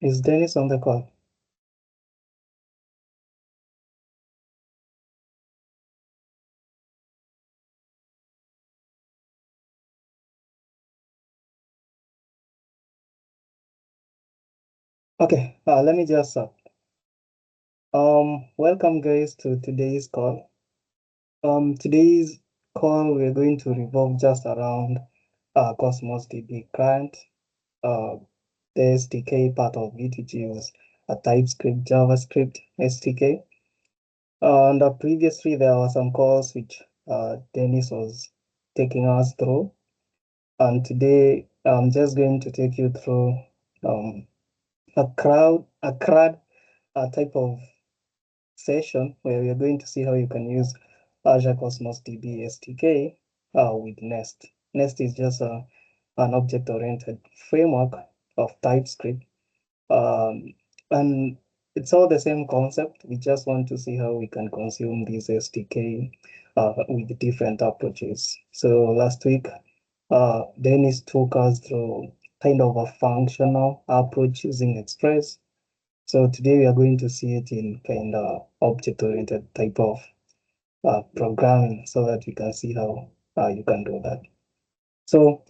Is Dennis on the call? Okay, let me just welcome guys to today's call. Today's call we're going to revolve just around Cosmos DB current, the SDK part of it, which is a TypeScript JavaScript SDK. And previously there were some calls which Dennis was taking us through, and today I'm just going to take you through a CRUD type of session where we are going to see how you can use Azure Cosmos DB SDK with Nest. Nest is just an object-oriented framework of TypeScript. Um, and it's all the same concept. We just want to see how we can consume this SDK with different approaches. So last week, Dennis took us through kind of a functional approach using Express. So today we are going to see it in kind of object-oriented type of programming so that you can see how you can do that. So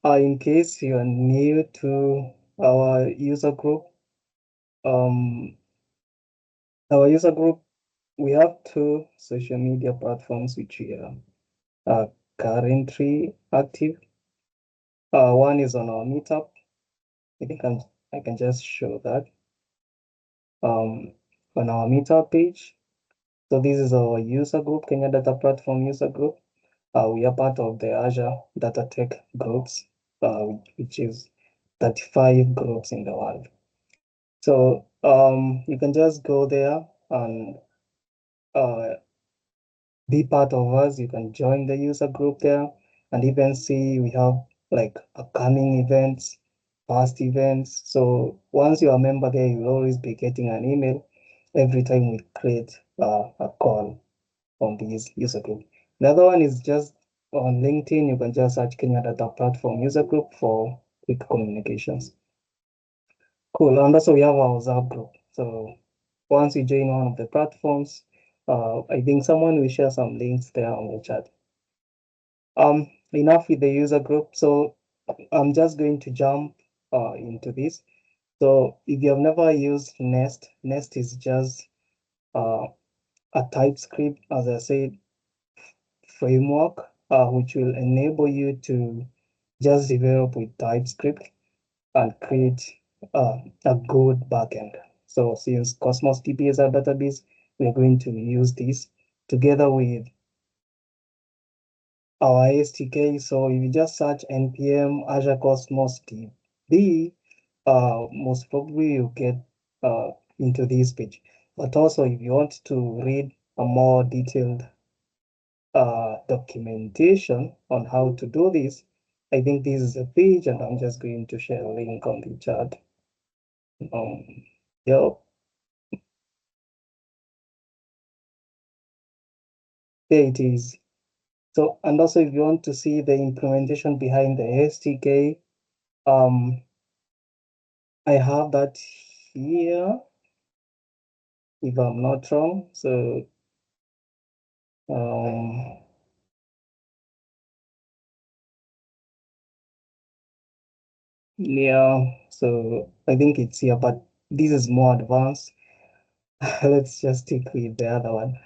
in case you are new to our user group, um, we have two social media platforms which we are currently active. One is on our meetup. I think I can just show that on our meetup page. So this is our user group, Kenya Data Platform user group. We are part of the Azure Data Tech groups, which is 35 groups in the world. So you can just go there and uh, be part of us. You can join the user group there and even see we have like upcoming events, past events. So once you're a member there, you'll always be getting an email every time we create a call on this user group. The other one is just on LinkedIn. You can just search Kenya Data Platform user group for quick communications. Cool. And also we have our WhatsApp group. So once you join one of the platforms, I think someone will share some links there on the chat. Enough with the user group. So I'm just going to jump into this. So if you have never used Nest, Nest is just a TypeScript, as I said, framework, which will enable you to just develop with TypeScript and create a good backend. So since Cosmos DB is our database, we're going to use this together with our SDK. So if you just search npm Azure Cosmos DB, most probably you get into this page. But also, if you want to read a more detailed documentation on how to do this, I think this is a page, and I'm just going to share a link on the chat. Yeah, there it is. So, and also if you want to see the implementation behind the SDK, I have that here, if I'm not wrong. So, yeah, so I think it's here, but this is more advanced. Let's just stick with the other one.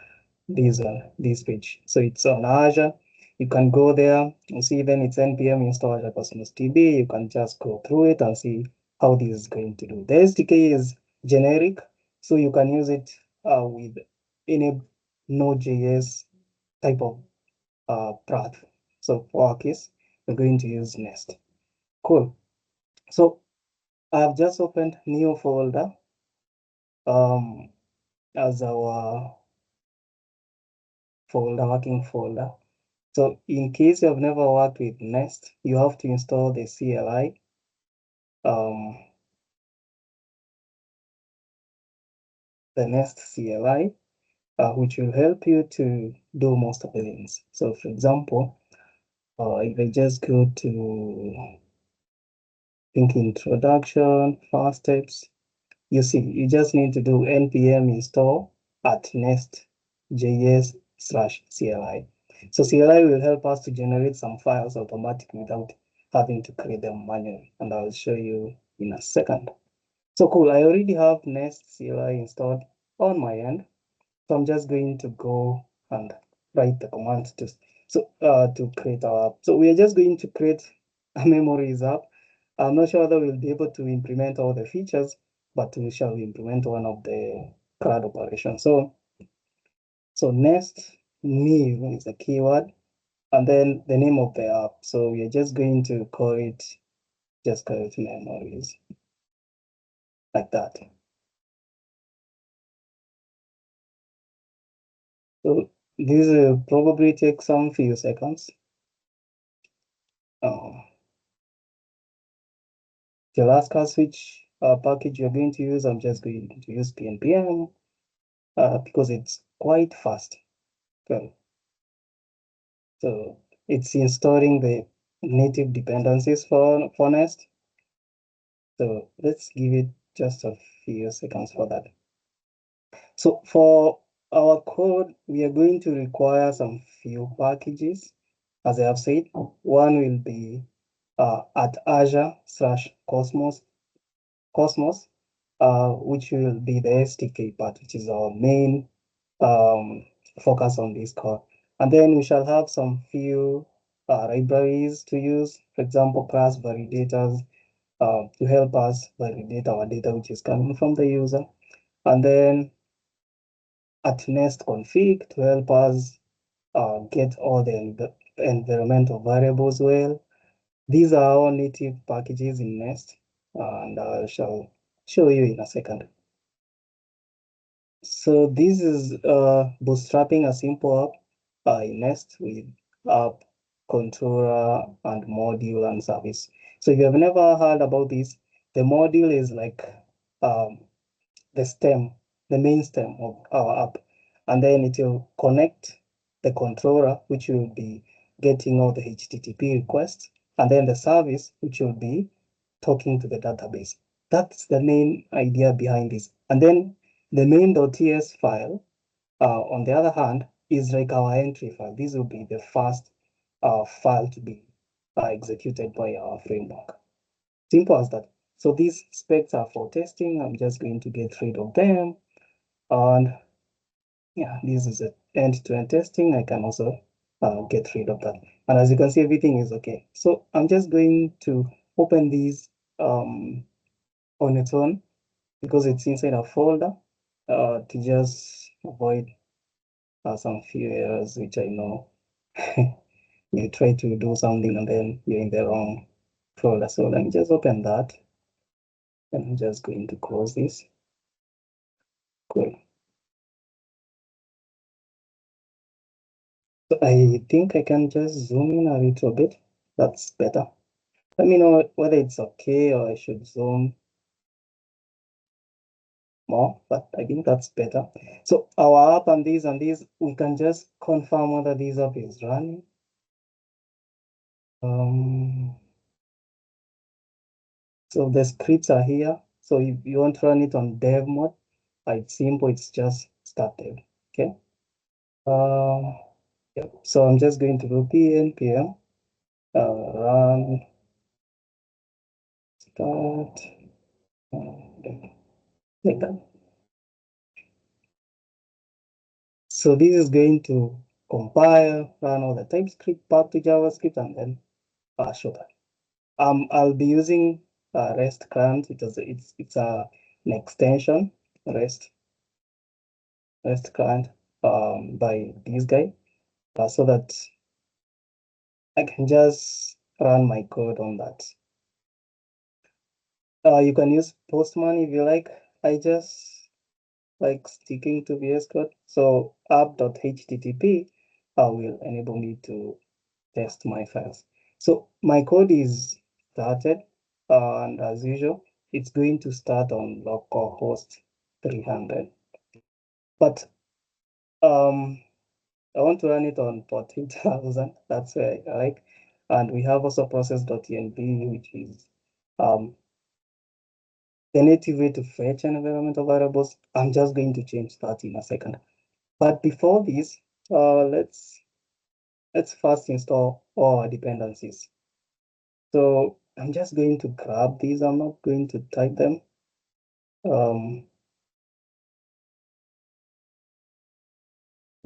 This page. So it's on Azure. You can go there and see then it's npm install Azure Cosmos DB. You can just go through it and see how this is going to do. The SDK is generic, so you can use it with any Node.js type of platform. So for our case, we're going to use Nest. Cool. So I've just opened new folder as our working folder. So in case you have never worked with Nest, you have to install the CLI. The Nest CLI, which will help you to do most of the things. So for example, if I just go to think introduction, first steps. You see, you just need to do npm install at nestjs/CLI. So CLI will help us to generate some files automatically without having to create them manually. And I'll show you in a second. So cool, I already have Nest CLI installed on my end. So I'm just going to go and write the command to create our app. So we are just going to create a memories app. I'm not sure whether we'll be able to implement all the features, but we shall implement one of the CRUD operations. So nest new is the keyword, and then the name of the app. So we are just going to call it memories, like that. So this will probably take some few seconds. They'll ask us which package you're going to use. I'm just going to use pnpm because it's quite fast. Okay. So it's installing the native dependencies for Nest. So let's give it just a few seconds for that. So for our code, we are going to require some few packages. As I have said, one will be at Azure/Cosmos, which will be the SDK part, which is our main focus on this code. And then we shall have some few libraries to use, for example, class validators to help us validate our data, which is coming from the user. And then at nest config to help us get all the environmental variables well. These are all native packages in Nest, and I shall show you in a second. So this is bootstrapping a simple app in Nest with app, controller, and module and service. So if you have never heard about this, the module is like the main stem of our app. And then it will connect the controller, which will be getting all the HTTP requests, and then the service, which will be talking to the database. That's the main idea behind this. And then the main.ts file, on the other hand, is like our entry file. This will be the first file to be executed by our framework. Simple as that. So these specs are for testing. I'm just going to get rid of them. And yeah, this is end-to-end testing. I can also get rid of that. And as you can see, everything is okay. So I'm just going to open these on its own because it's inside a folder to just avoid some few errors, which I know you try to do something and then you're in the wrong folder. So let me just open that. And I'm just going to close this. Cool. So I think I can just zoom in a little bit. That's better. Let me know whether it's okay or I should zoom more, but I think that's better. So our app and these, we can just confirm whether this app is running. So the scripts are here. So if you want to run it on dev mode, it's simple, it's just start dev, okay? Yeah. So I'm just going to do npm run start like that. So this is going to compile, run all the TypeScript back to JavaScript, and then show that. I'll be using REST client because it's an extension REST client by this guy, so that I can just run my code on that. You can use Postman if you like. I just like sticking to VS Code. So app.http will enable me to test my files. So my code is started, and as usual, it's going to start on localhost 300. But I want to run it on port 8000. That's where I like. And we have also process.env, which is the native way to fetch environmental variables. I'm just going to change that in a second. But before this, let's first install all our dependencies. So I'm just going to grab these. I'm not going to type them. I'm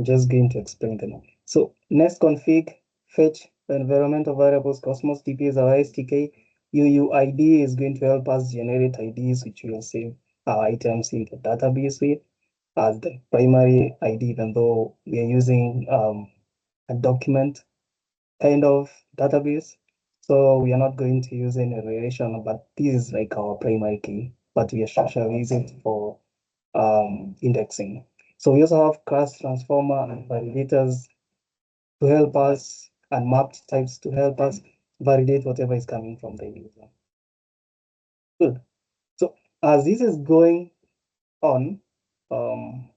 just going to explain them. So next config fetch environmental variables Cosmos DB is our SDK. UUID is going to help us generate IDs, which will save our items in the database with as the primary ID, even though we are using a document kind of database. So we are not going to use any relation, but this is like our primary key, but we shall use it for indexing. So we also have class transformer and validators to help us, and mapped types to help us validate whatever is coming from the user. Good. So as this is going on, let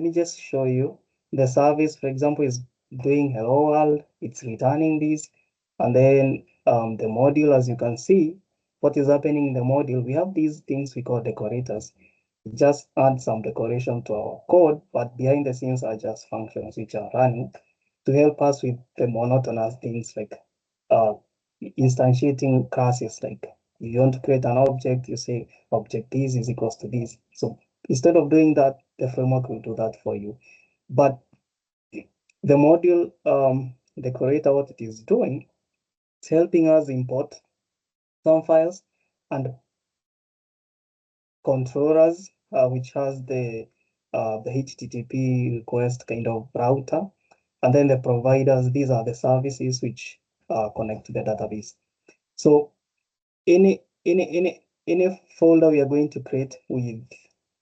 me just show you the service, for example, is doing hello world, it's returning this, and then the module, as you can see, what is happening in the module, we have these things we call decorators. Just add some decoration to our code, but behind the scenes are just functions which are running to help us with the monotonous things like uh, instantiating classes. Like if you want to create an object, you say object this is equals to this. So instead of doing that, the framework will do that for you. But the module decorator, what it is doing, it's helping us import some files and controllers, which has the HTTP request kind of router, and then the providers. These are the services which connect to the database. So any folder we are going to create with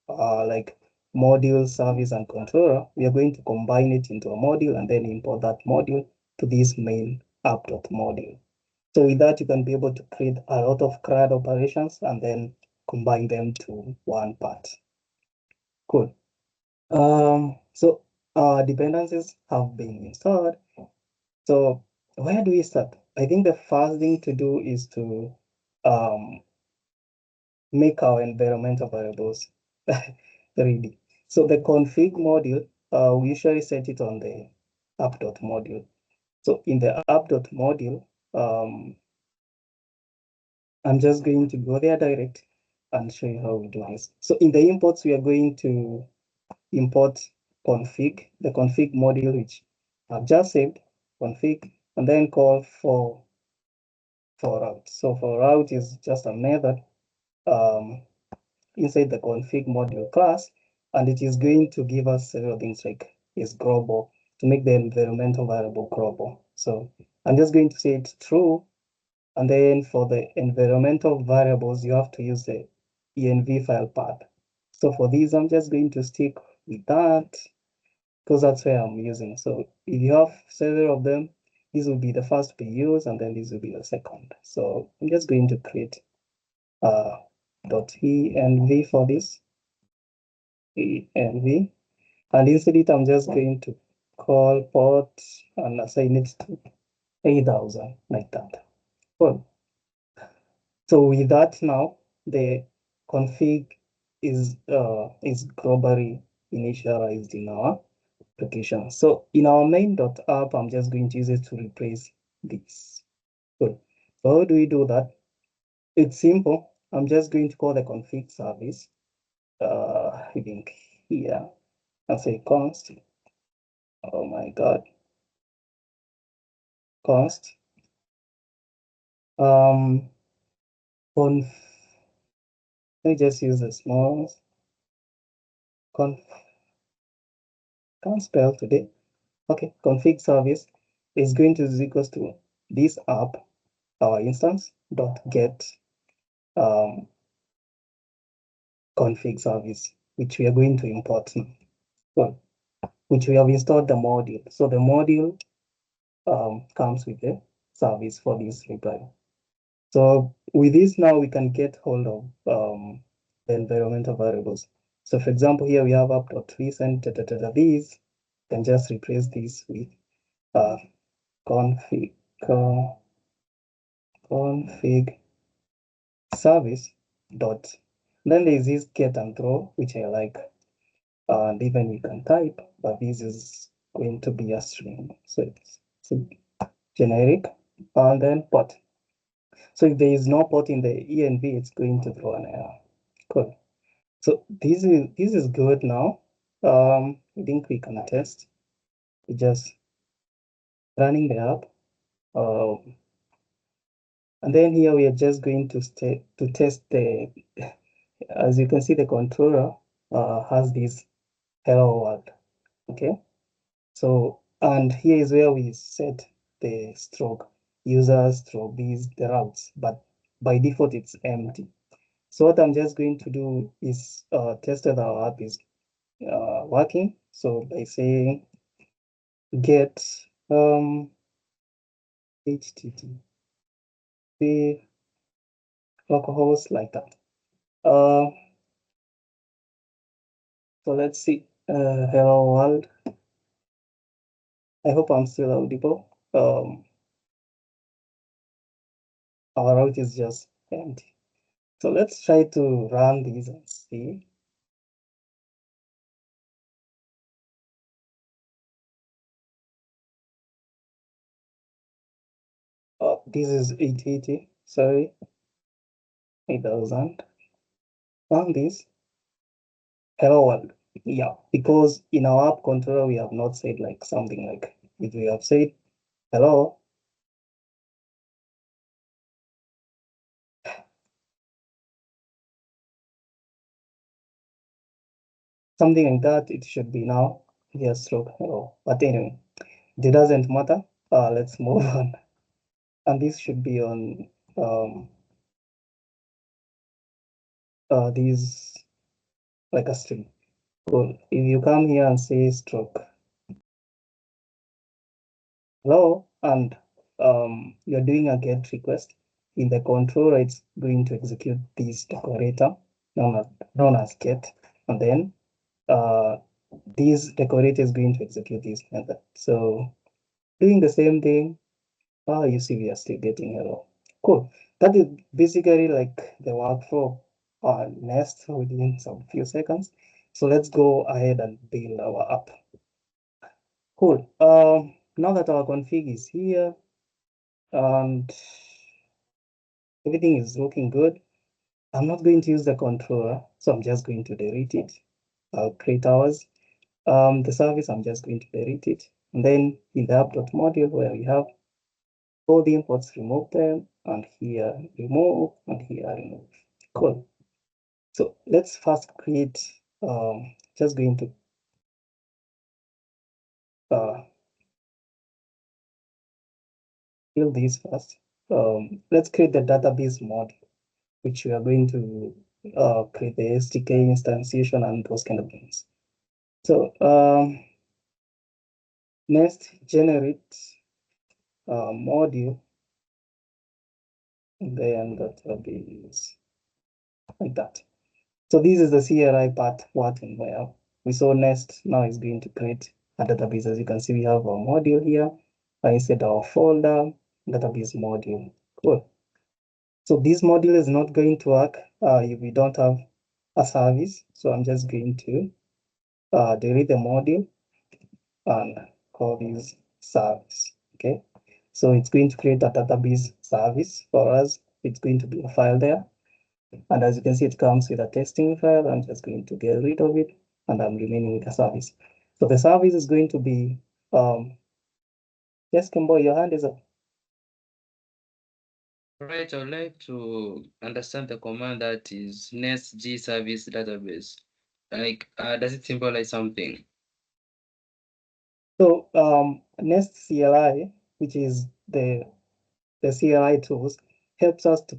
like module, service, and controller, we are going to combine it into a module and then import that module to this main app.module. So with that, you can be able to create a lot of CRUD operations and then combine them to one part. Cool. So dependencies have been installed. So where do we start? I think the first thing to do is to make our environmental variables ready. So the config module, we usually set it on the app.module. So in the app.module, I'm just going to go there direct and show you how we do this. So in the imports, we are going to import config, the config module, which I've just saved, config, and then call for route. So for route is just a method inside the config module class, and it is going to give us several things like is global to make the environmental variable global. So I'm just going to say it's true. And then for the environmental variables, you have to use the env file path. So for these, I'm just going to stick with that because that's where I'm using. So if you have several of them, this will be the first to be used, and then this will be the second. So I'm just going to create .env for this, env, and instead it, I'm just going to call port and assign it to 8000 like that. Cool. So with that now, the config is globally initialized in our application. So in our main.app, I'm just going to use it to replace this. Good. So how do we do that? It's simple. I'm just going to call the config service. I think here and say const. Oh my God. Const. Conf. Let me just use the small conf. Can't spell today. Okay, config service is going to is equals to this app, our instance dot get config service, which we are going to import now. Well, which we have installed the module. So the module comes with the service for this reply. So with this now we can get hold of the environmental variables. So for example, here we have app.recent, these can just replace this with config config service dot. Then there's this get and throw, which I like. And even we can type, but this is going to be a string. So it's generic and then port. So if there is no port in the env, it's going to throw an error. Cool. So this is good now. I think we can test. We just running the app. And then here we are just going to test the, as you can see, the controller has this hello world. Okay. So, and here is where we set the stroke, users, stroke, these, the routes, but by default it's empty. So what I'm just going to do is test whether our app is working. So by saying get http localhost like that. So let's see. Hello world. I hope I'm still audible. Our route is just empty. So let's try to run these and see. This is 880, sorry, 8000. Run this. Hello world. Yeah, because in our app controller, we have not said like something like, if we have said hello, something like that, it should be now, yes, stroke hello. But anyway, it doesn't matter. Let's move on. And this should be on these like a string. Cool. If you come here and say stroke hello, and you're doing a get request, in the controller, it's going to execute this decorator known as get, and then this decorator is going to execute this method. So doing the same thing, you see we are still getting hello. Cool. That is basically like the workflow Nest within some few seconds. So let's go ahead and build our app. Cool. Now that our config is here and everything is looking good, I'm not going to use the controller, so I'm just going to delete it. I'll create ours. The service, I'm just going to delete it. And then in the app.module where we have all the imports, remove them, and here remove, and here remove. Cool. So let's first create, just going to build this first. Let's create the database module, which we are going to create the SDK instantiation and those kind of things. So next, generate module, and then database like that. So this is the CRI part working well. We saw Nest now is going to create a database. As you can see, we have a module here. I set our folder, database module. Cool. So this module is not going to work if we don't have a service. So I'm just going to delete the module and call this service. Okay. So it's going to create a database service for us. It's going to be a file there. And as you can see, it comes with a testing file. I'm just going to get rid of it, and I'm remaining with the service. So the service is going to be, yes, Kimbo, your hand is up. Right, I'd like to understand the command that is NESTG service database. Like, does it symbolize something? So Nest CLI, which is the CLI tools, helps us to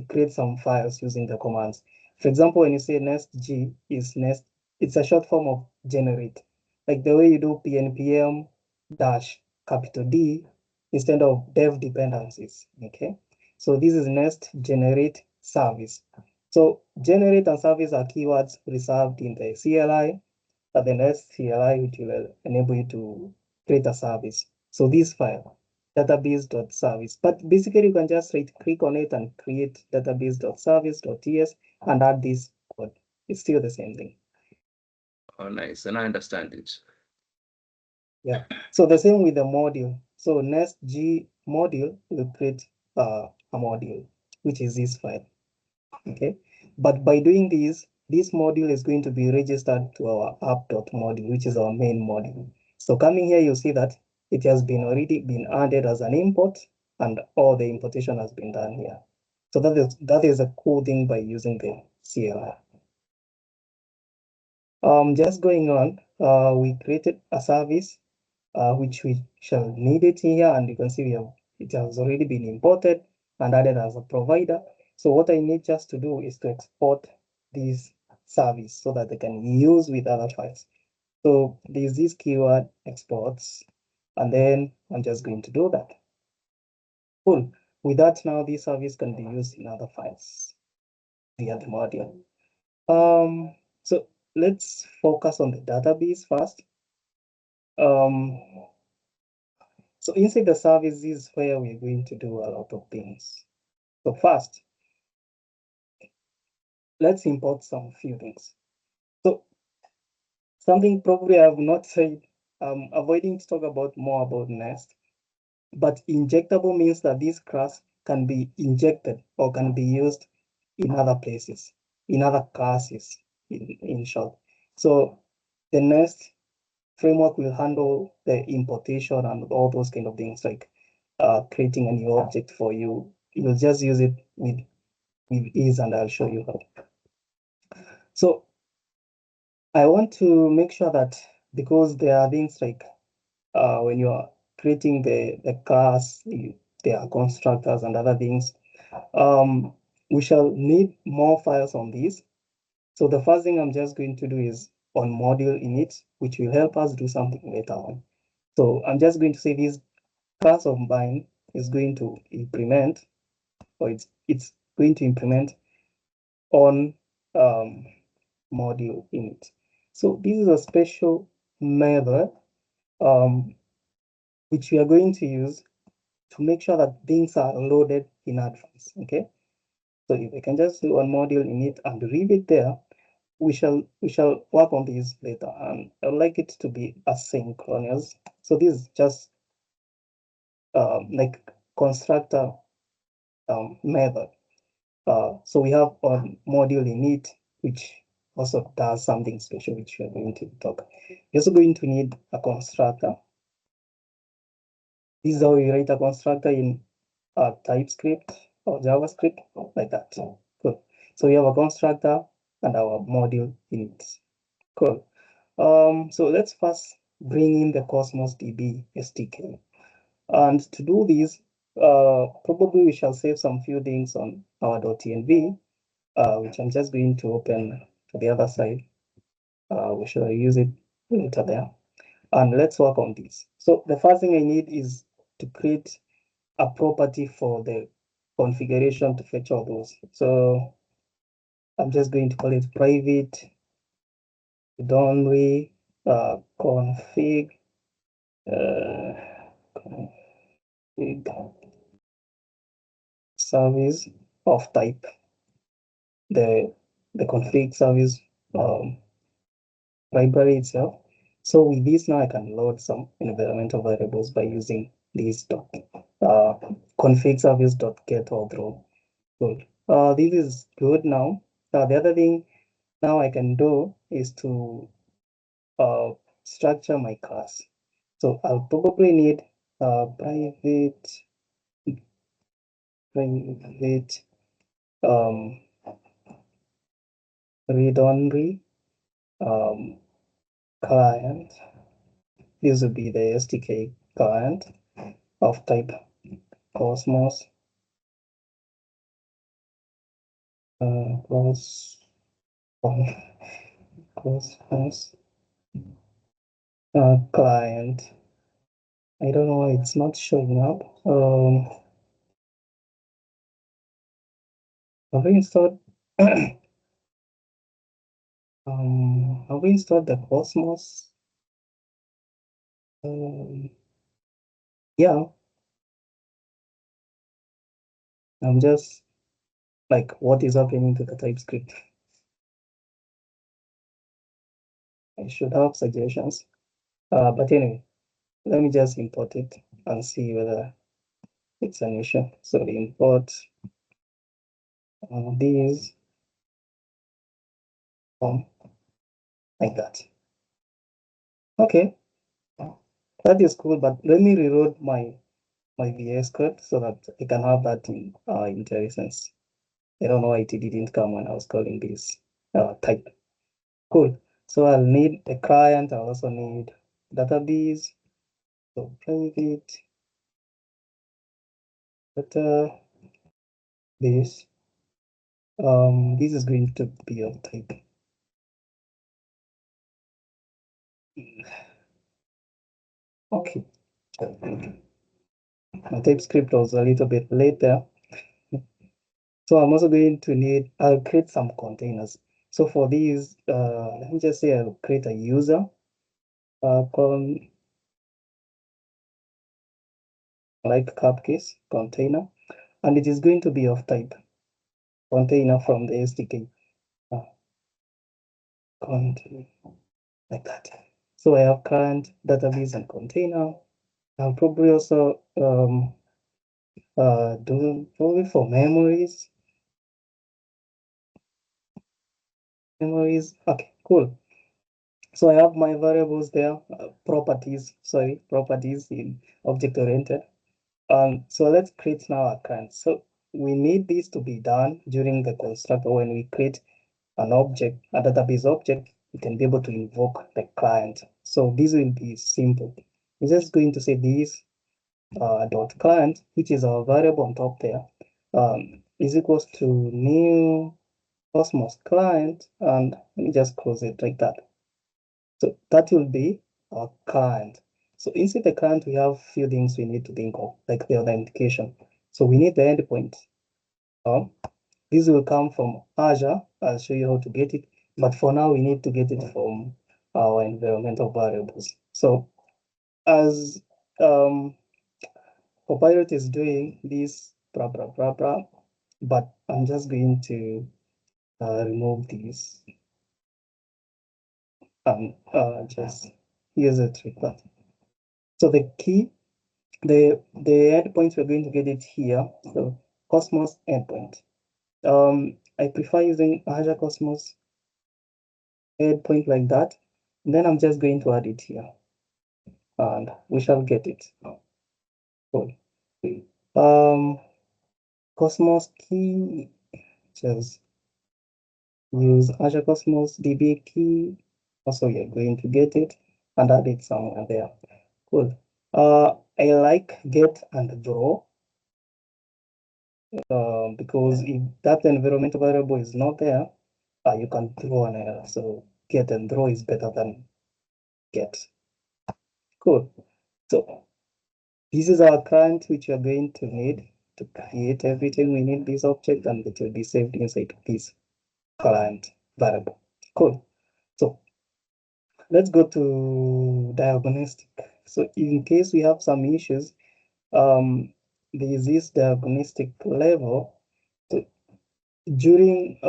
create some files using the commands. For example, when you say NESTG is Nest, it's a short form of generate, like the way you do PNPM dash capital D instead of dev dependencies. Okay, so this is Nest generate service. So generate and service are keywords reserved in the CLI, but the Nest CLI which will enable you to create a service. So this file database.service. But basically, you can just click on it and create database.service.ts and add this code. It's still the same thing. Oh, nice. And I understand it. Yeah. So the same with the module. So NESTG module will create a module, which is this file. Okay. But by doing this module is going to be registered to our app.module, which is our main module. So coming here, you see that it has been already been added as an import, and all the importation has been done here. So that is a cool thing by using the CLI. Just going on, we created a service which we shall need it here, and you can see it has already been imported and added as a provider. So what I need just to do is to export this service so that they can use with other files. So there's this keyword exports, and then I'm just going to do that. Cool. With that, now this service can be used in other files via the module. So let's focus on the database first. So inside the service is where we're going to do a lot of things. So first, let's import some few things. So something probably I have not said, avoiding to talk about more about Nest, but injectable means that this class can be injected or can be used in other places, in other classes, in short. So the Nest framework will handle the importation and all those kind of things, like creating a new object for you. You'll just use it with ease, and I'll show you how. So I want to make sure that, because there are things like when you are creating the class, there are constructors and other things. We shall need more files on this. So the first thing I'm just going to do is on module init, which will help us do something later on. So I'm just going to say this class of mine is going to implement, or it's going to implement on module init. So this is a special method which we are going to use to make sure that things are loaded in advance. Okay. So if we can just do on module init and leave it there, we shall work on this later, and I'd like it to be asynchronous. So this is just like constructor method. So we have on module init, which also does something special, which we are going to talk. You're also going to need a constructor. This is how we write a constructor in TypeScript or JavaScript, like that. Cool. So we have a constructor and our module init. Cool. So let's first bring in the Cosmos DB SDK. And to do this, probably we shall save some few things on our .env, which I'm just going to open to the other side. We shall use it later there. And let's work on this. So the first thing I need is to create a property for the configuration to fetch all those. So I'm just going to call it private read-only config config service of type, the config service library itself. So with this now I can load some environmental variables by using this config service get or throw. Good. This is good now. The other thing now I can do is to structure my class. So I'll probably need private read-only client. This will be the SDK client of type Cosmos. Cosmos client. I don't know why it's not showing up. Have we installed? Have we installed the Cosmos? Yeah. I'm just like, what is happening to the TypeScript? I should have suggestions. But anyway, let me just import it and see whether it's an issue. So import these like that. Okay, that is cool, but let me reload my VS Code so that I can have that in IntelliSense. I don't know why it didn't come when I was calling this type. Cool. So I'll need a client. I'll also need database. So private database. This is going to be of type. Okay. My TypeScript was a little bit late there. So I'm also going to need, I'll create some containers. So for these, let me just say I'll create a user called like cupcase container, and it is going to be of type container from the SDK. Container, like that. So I have current database and container. I'll probably also do probably for memories. Memories. Okay, cool. So I have my variables there, properties in object-oriented. So let's create now a client. So we need this to be done during the constructor. When we create an object, a database object, we can be able to invoke the client. So this will be simple. We're just going to say this dot client, which is our variable on top there, is equals to new Cosmos client, and let me just close it like that. So that will be our client. So inside the client, we have few things we need to think of, like the authentication. So we need the endpoint. This will come from Azure. I'll show you how to get it. But for now, we need to get it from our environmental variables. So as Copilot is doing this, but I'm just going to remove these and just use a trick. So the key, the endpoints, we're going to get it here. So Cosmos endpoint. I prefer using Azure Cosmos endpoint like that. And then I'm just going to add it here, and we shall get it. Cool. Cosmos key, just use Azure Cosmos DB key. Also, you're going to get it and add it somewhere there. Cool. I like get and draw because if that environmental variable is not there, you can throw an error. So get and draw is better than get. Cool. So this is our client, which you're going to need to create everything we need this object, and it will be saved inside this client variable. Cool. So let's go to diagnostic. So in case we have some issues, there is this diagnostic level. So during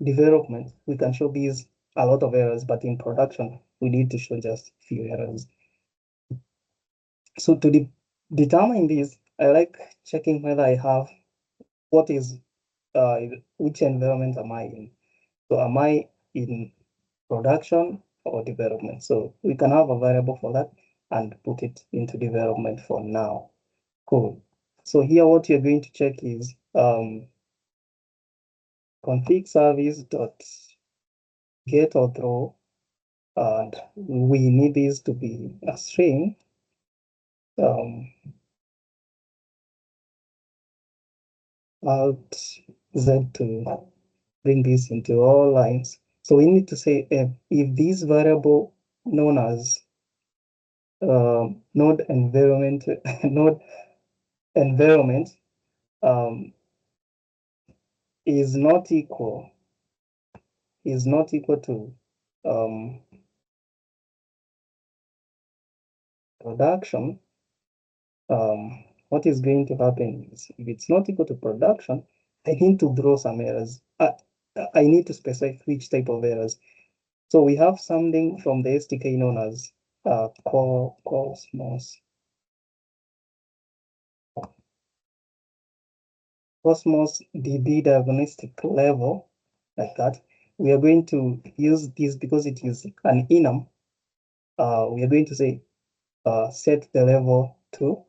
development, we can show these a lot of errors, but in production, we need to show just few errors. So to determine this, I like checking whether I have what is which environment am I in. So am I in production or development? So we can have a variable for that and put it into development for now. Cool. So here what you're going to check is config service dot get or throw, and we need this to be a string. Alt Z to bring this into all lines. So we need to say if this variable known as node environment node environment is not equal to production, what is going to happen is if it's not equal to production, I need to draw some errors. I need to specify which type of errors. So we have something from the SDK known as Cosmos DB diagnostic level, like that. We are going to use this because it is an enum. We are going to say set the level to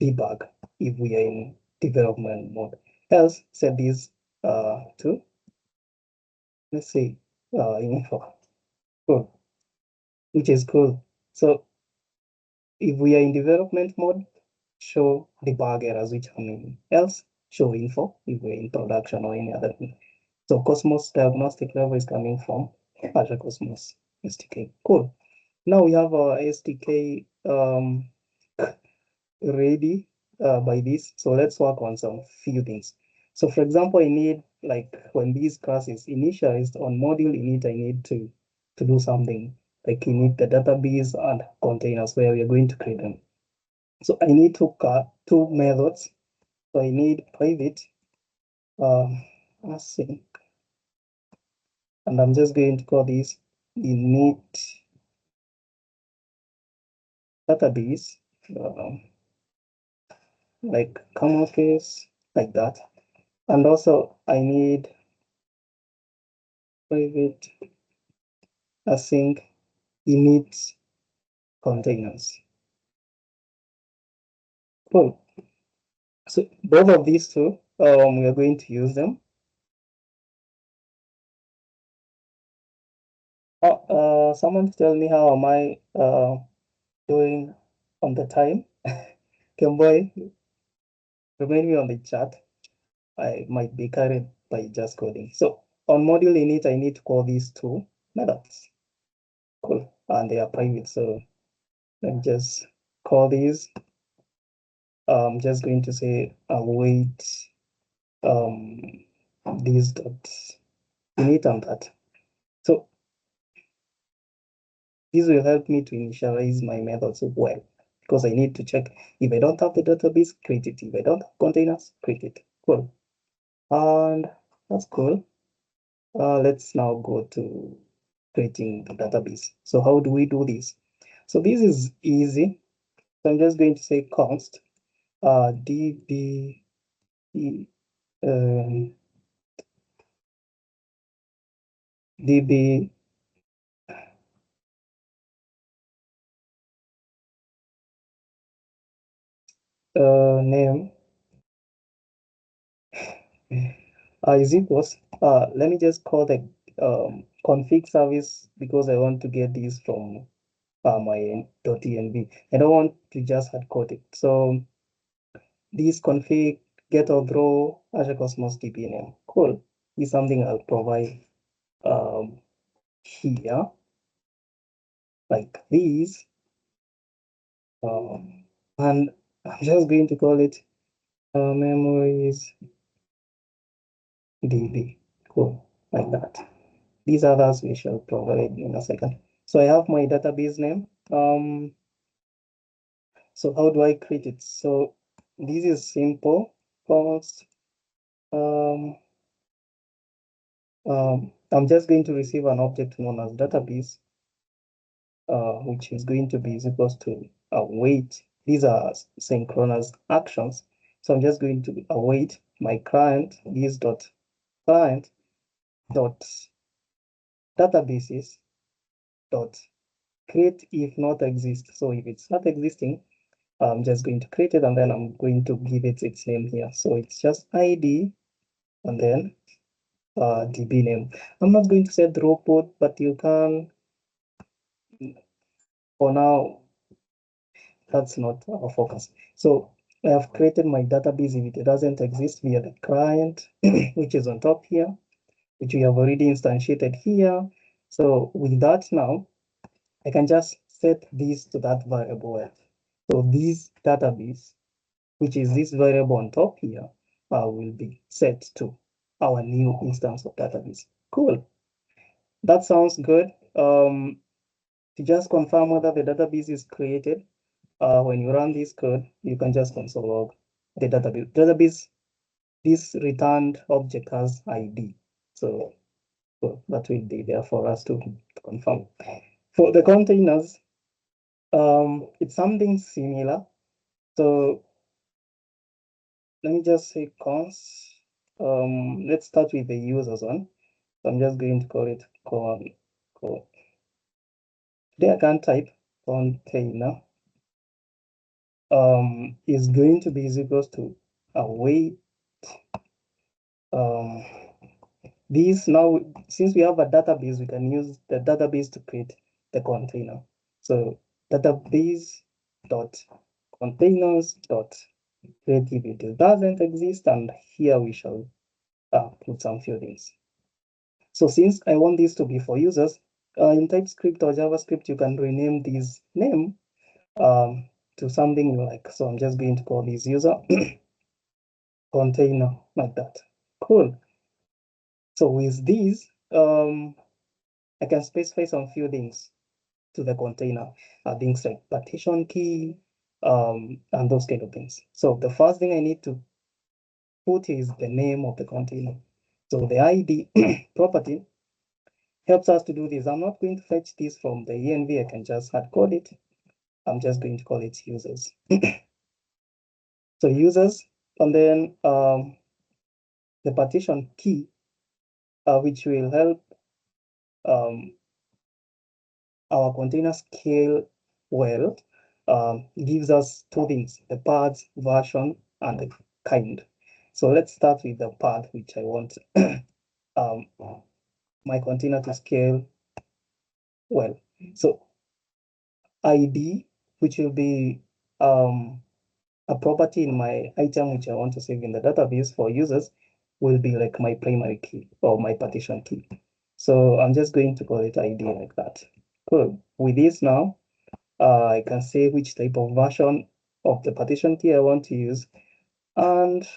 debug if we are in development mode. Else set this to, let's say, info. Cool, which is cool. So if we are in development mode, show debug errors which are missing. Else show info if we're in production or any other thing. So Cosmos diagnostic level is coming from Azure Cosmos SDK. Cool. Now we have our SDK ready by this. So let's work on some few things. So for example, I need, like when this class is initialized on module init, I need to do something like init the database and containers where we are going to create them. So I need to call two methods. So I need private async, and I'm just going to call this init database, like camel case, like that. And also I need private async init containers. Cool. So both of these two, we are going to use them. Someone tell me how am I doing on the time? Boy, remind me on the chat. I might be carried by just coding. So on module init, I need to call these two methods. Cool. And they are private. So let me just call these. I'm just going to say await these dots init and that. So this will help me to initialize my methods well, because I need to check if I don't have the database, create it. If I don't have containers, create it. Cool. And that's cool. Let's now go to creating the database. So how do we do this? So this is easy. So I'm just going to say const db db name is equals. Let me just call the config service because I want to get this from my .env. I don't want to just hard code it. So this config get or throw Azure Cosmos DB name. Cool. Is something I'll provide here, like this. And I'm just going to call it memories DB. Cool, like that. These others we shall provide in a second. So I have my database name. So how do I create it? So this is simple. First, I'm just going to receive an object known as database, which is going to be equals to await. These are synchronous actions. So I'm just going to await my client, this dot client dot databases dot create if not exist. So if it's not existing, I'm just going to create it and then I'm going to give it its name here. So it's just ID and then DB name. I'm not going to set throughput, but you can, for now, that's not our focus. So I have created my database if it doesn't exist via the client, which is on top here, which we have already instantiated here. So with that now, I can just set this to that variable. So this database, which is this variable on top here, will be set to our new instance of database. Cool. That sounds good. To just confirm whether the database is created, when you run this code, you can just console log the database. This returned object has ID. So that will be there for us to confirm. For the containers, it's something similar. So let me just say cons. Let's start with the users one. So I'm just going to call it con. Today I can type container. Is going to be equals to await. These now, since we have a database, we can use the database to create the container. So database dot containers dot create if it doesn't exist, and here we shall put some fieldings. So since I want this to be for users, in TypeScript or JavaScript, you can rename this name to something you like. So I'm just going to call this user container like that. Cool. So with these, I can specify some few things to the container, things like partition key, and those kind of things. So the first thing I need to put is the name of the container. So the ID property helps us to do this. I'm not going to fetch this from the env. I can just hard code it. I'm just going to call it users. So users, and then the partition key, which will help our container scale well, gives us two things, the path version and the kind. So let's start with the path, which I want my container to scale well. So ID, which will be a property in my item, which I want to save in the database for users, will be like my primary key or my partition key. So I'm just going to call it ID like that. Cool. With this now, I can say which type of version of the partition key I want to use. And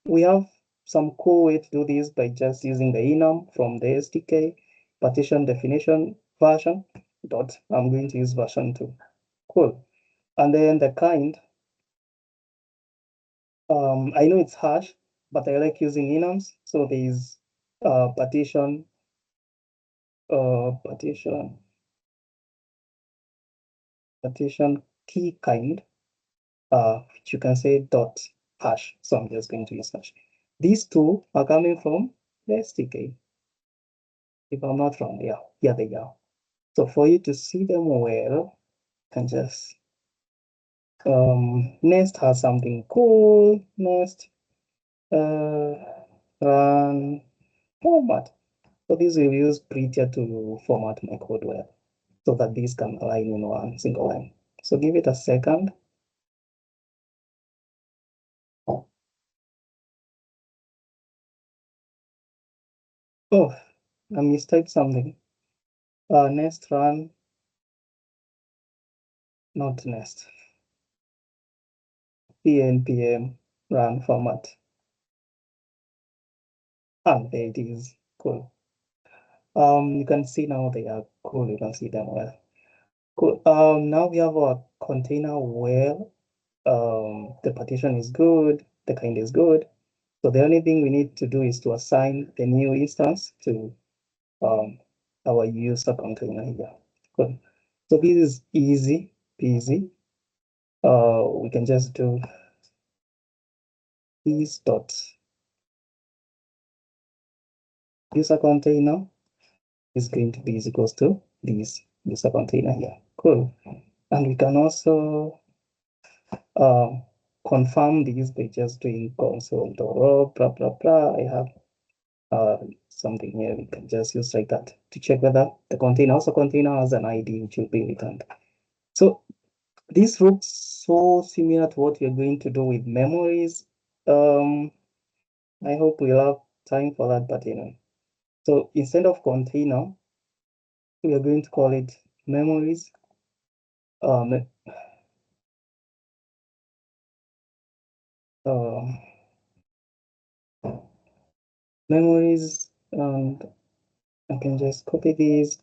we have some cool way to do this by just using the enum from the SDK partition definition version dot. I'm going to use version 2. Cool. And then the kind, I know it's hash, but I like using enums. So there is partition key kind, which you can say dot hash. So I'm just going to use hash. These two are coming from the SDK. If I'm not wrong, yeah, here they are. So for you to see them well, you can just Nest has something cool. Nest run format. So this will use prettier to format my code well, so that these can align in one single line. So give it a second. Oh, I mistyped something. Nest run, not nest. PNPM run format. And there it is. Cool. You can see now they are cool. You can see them well. Cool. Now we have our container well. The partition is good. The kind is good. So the only thing we need to do is to assign the new instance to our user container here. Cool. So this is easy peasy. We can just do this dot user container is going to be equals to this user container here. Cool. And we can also confirm these by just doing console.log, blah, blah, blah. I have something here we can just use like that to check whether the container has an ID which will be returned. So this looks so similar to what we're going to do with memories. I hope we'll have time for that, but so instead of container, we are going to call it memories. Memories, and I can just copy these,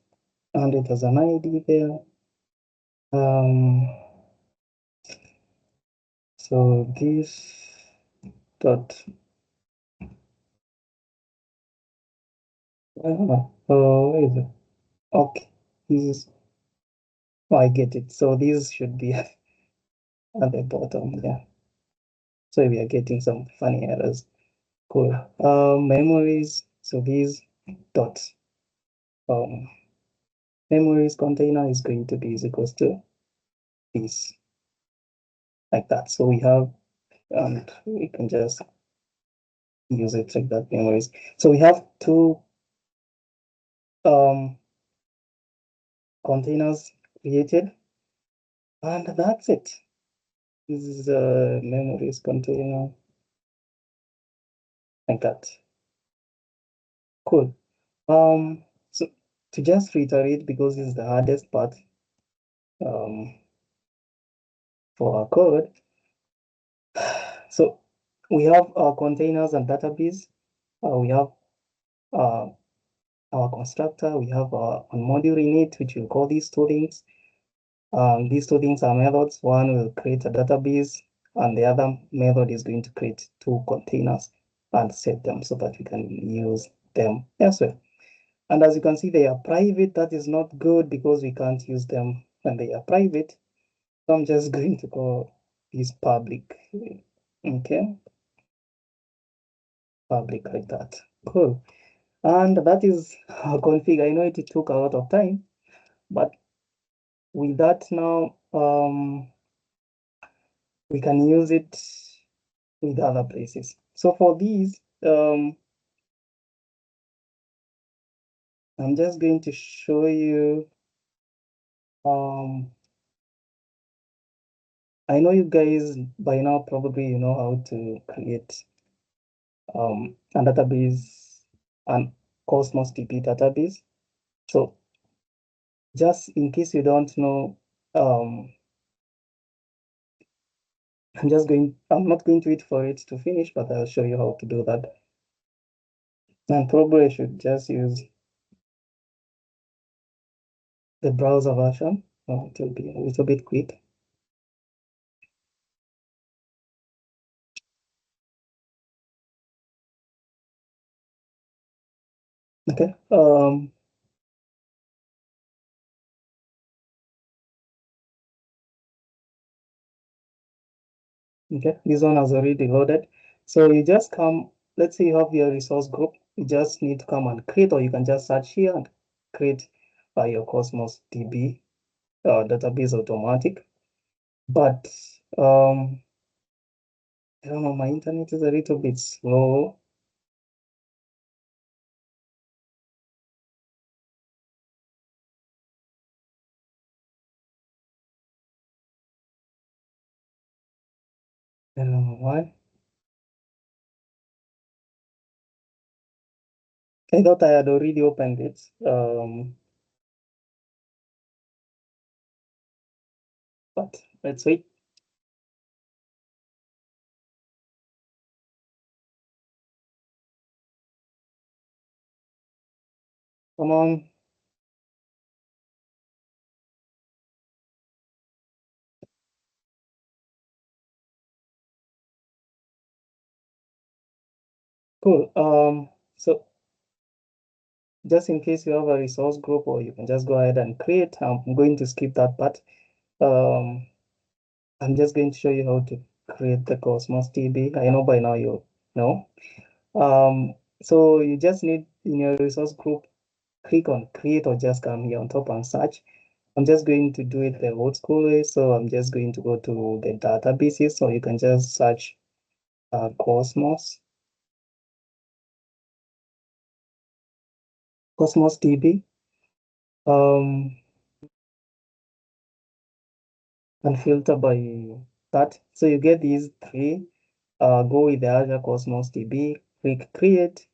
and it has an ID there. So this dot, I don't know. Oh, where is it? Okay, this is, oh, I get it. So these should be at the bottom, yeah. So we are getting some funny errors. Cool. Memories. So these dots, um, memories container is going to be is equals to this, like that. So we have, and we can just use it like that, memories. So we have two containers created, and that's it. This is a memories container, like that. Cool. So to just reiterate, because this is the hardest part um, for our code. So we have our containers and database. We have uh, our constructor. We have our module init, which will call these two things. These two things are methods. One will create a database, and the other method is going to create two containers and set them so that we can use them elsewhere. And as you can see, they are private. That is not good because we can't use them when they are private. So I'm just going to call this public. Okay, public like that. Cool. And that is our config. I know it took a lot of time, but with that now, we can use it with other places. So for these, I'm just going to show you. I know you guys by now probably you know how to create a database, an Cosmos DB database. So just in case you don't know, I'm not going to wait for it to finish, but I'll show you how to do that. And probably I should just use the browser version. It will be a little bit quick. Okay. Okay, this one has already loaded. So you just come, let's say you have your resource group, you just need to come and create, or you can just search here and create your Cosmos DB database automatic. But I don't know, my internet is a little bit slow. I don't know why. I thought I had already opened it. But let's wait. Come on. Cool. So just in case you have a resource group, or you can just go ahead and create. I'm going to skip that part. Um, I'm just going to show you how to create the Cosmos DB. I know by now you know. So you just need in your resource group, click on create or just come here on top and search. I'm just going to do it the old school way. So I'm just going to go to the databases. So you can just search Cosmos DB. Um, and filter by that. So you get these three. Go with the Azure Cosmos DB, click create.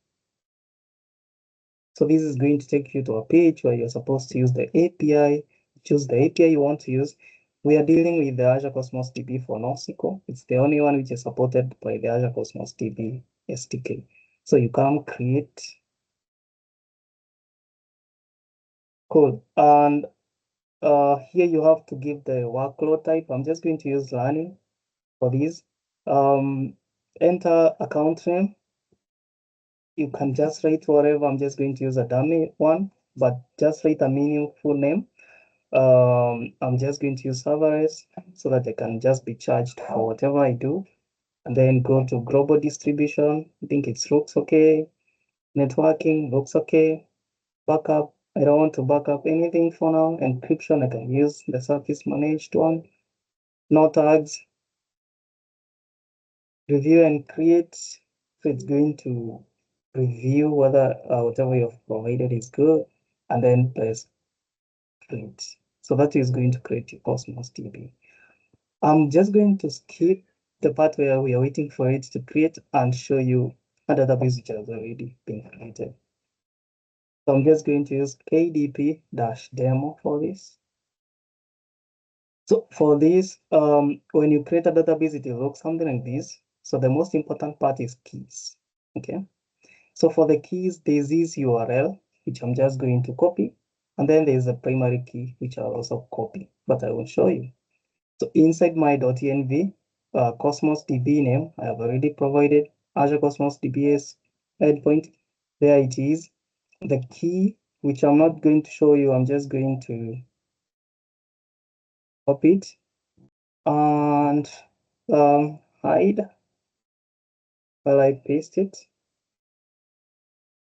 So this is going to take you to a page where you're supposed to use the API. Choose the API you want to use. We are dealing with the Azure Cosmos DB for NoSQL. It's the only one which is supported by the Azure Cosmos DB SDK. So you come create. Cool. And here you have to give the workload type. I'm just going to use learning. for this. Enter account name. You can just write whatever. I'm just going to use a dummy one, but just write a meaningful name. I'm just going to use serverless so that I can just be charged for whatever I do. And then go to global distribution. I think it looks okay. Networking looks okay. Backup. I don't want to back up anything for now. Encryption, I can use the service managed one. No tags. Review and create. So it's going to review whether whatever you've provided is good, and then press create. So that is going to create your Cosmos DB. I'm just going to skip the part where we are waiting for it to create and show you a database which has already been created. So I'm just going to use kdp-demo for this. So for this, when you create a database, it will look something like this. So the most important part is keys. Okay. So for the keys, there's this URL, which I'm just going to copy. And then there's a primary key, which I'll also copy, but I will show you. So inside my .env, Cosmos DB name, I have already provided Azure Cosmos DBS endpoint. There it is. The key, which I'm not going to show you, I'm just going to copy it and hide while I paste it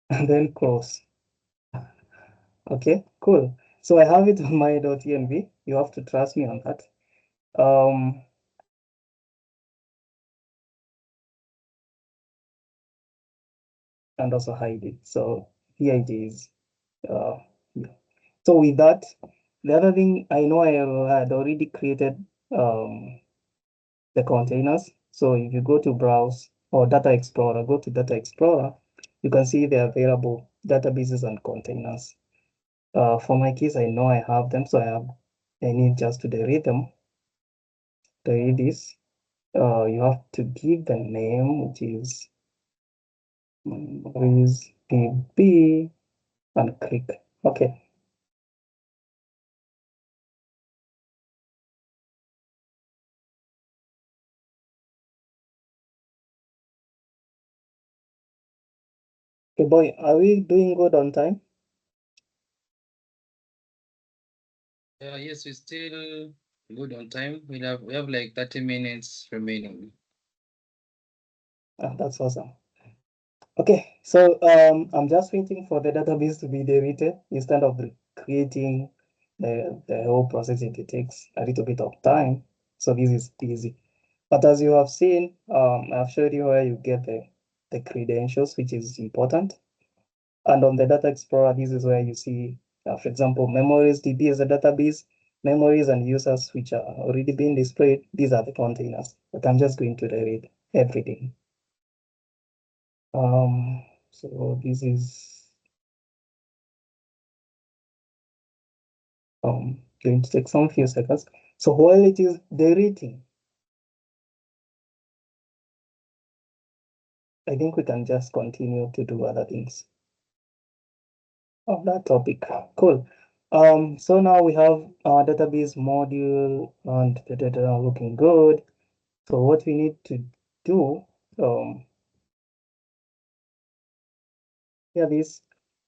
and then close. Okay, cool. So I have it on my .env. You have to trust me on that. And also hide it. So here it is. Yeah. So with that, the other thing I know I had already created the containers. So if you go to browse or data explorer, go to data explorer, you can see the available databases and containers. For my case, I know I have them, so I need just to delete them. Delete this. You have to give the name, which is DB, and click OK. Okay, boy, are we doing good on time? Yes, we're still good on time. We have like 30 minutes remaining. That's awesome. Okay, so I'm just waiting for the database to be deleted instead of creating the whole process. It takes a little bit of time, so this is easy. But as you have seen, I've showed you where you get the credentials, which is important. And on the Data Explorer, this is where you see, for example, memories DB as a database, memories and users which are already being displayed. These are the containers, but I'm just going to delete everything. So this is going to take some few seconds. So while it is deleting, I think we can just continue to do other things on that topic. Cool. So now we have our database module and the data are looking good. So what we need to do,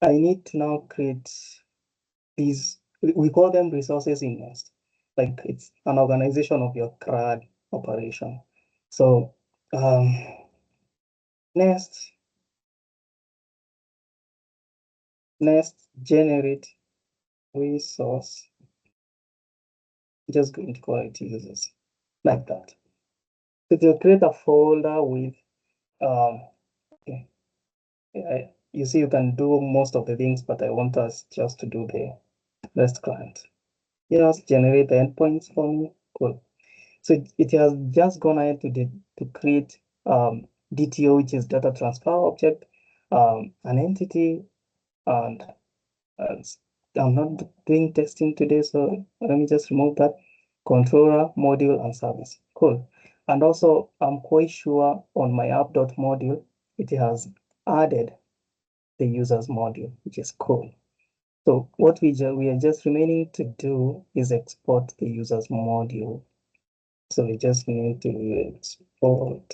I need to now create these, we call them resources in Nest. Like it's an organization of your CRUD operation. So Nest generate resource, just going to call it users like that. So to create a folder with, okay, you see you can do most of the things, but I want us just to do the REST client. Just generate the endpoints for me. Cool. So it has just gone ahead to create DTO, which is data transfer object, an entity, and I'm not doing testing today, so let me just remove that. Controller, module, and service. Cool. And also, I'm quite sure on my app.module, it has added the users module, which is cool. So what we are just remaining to do is export the users module. So we just need to export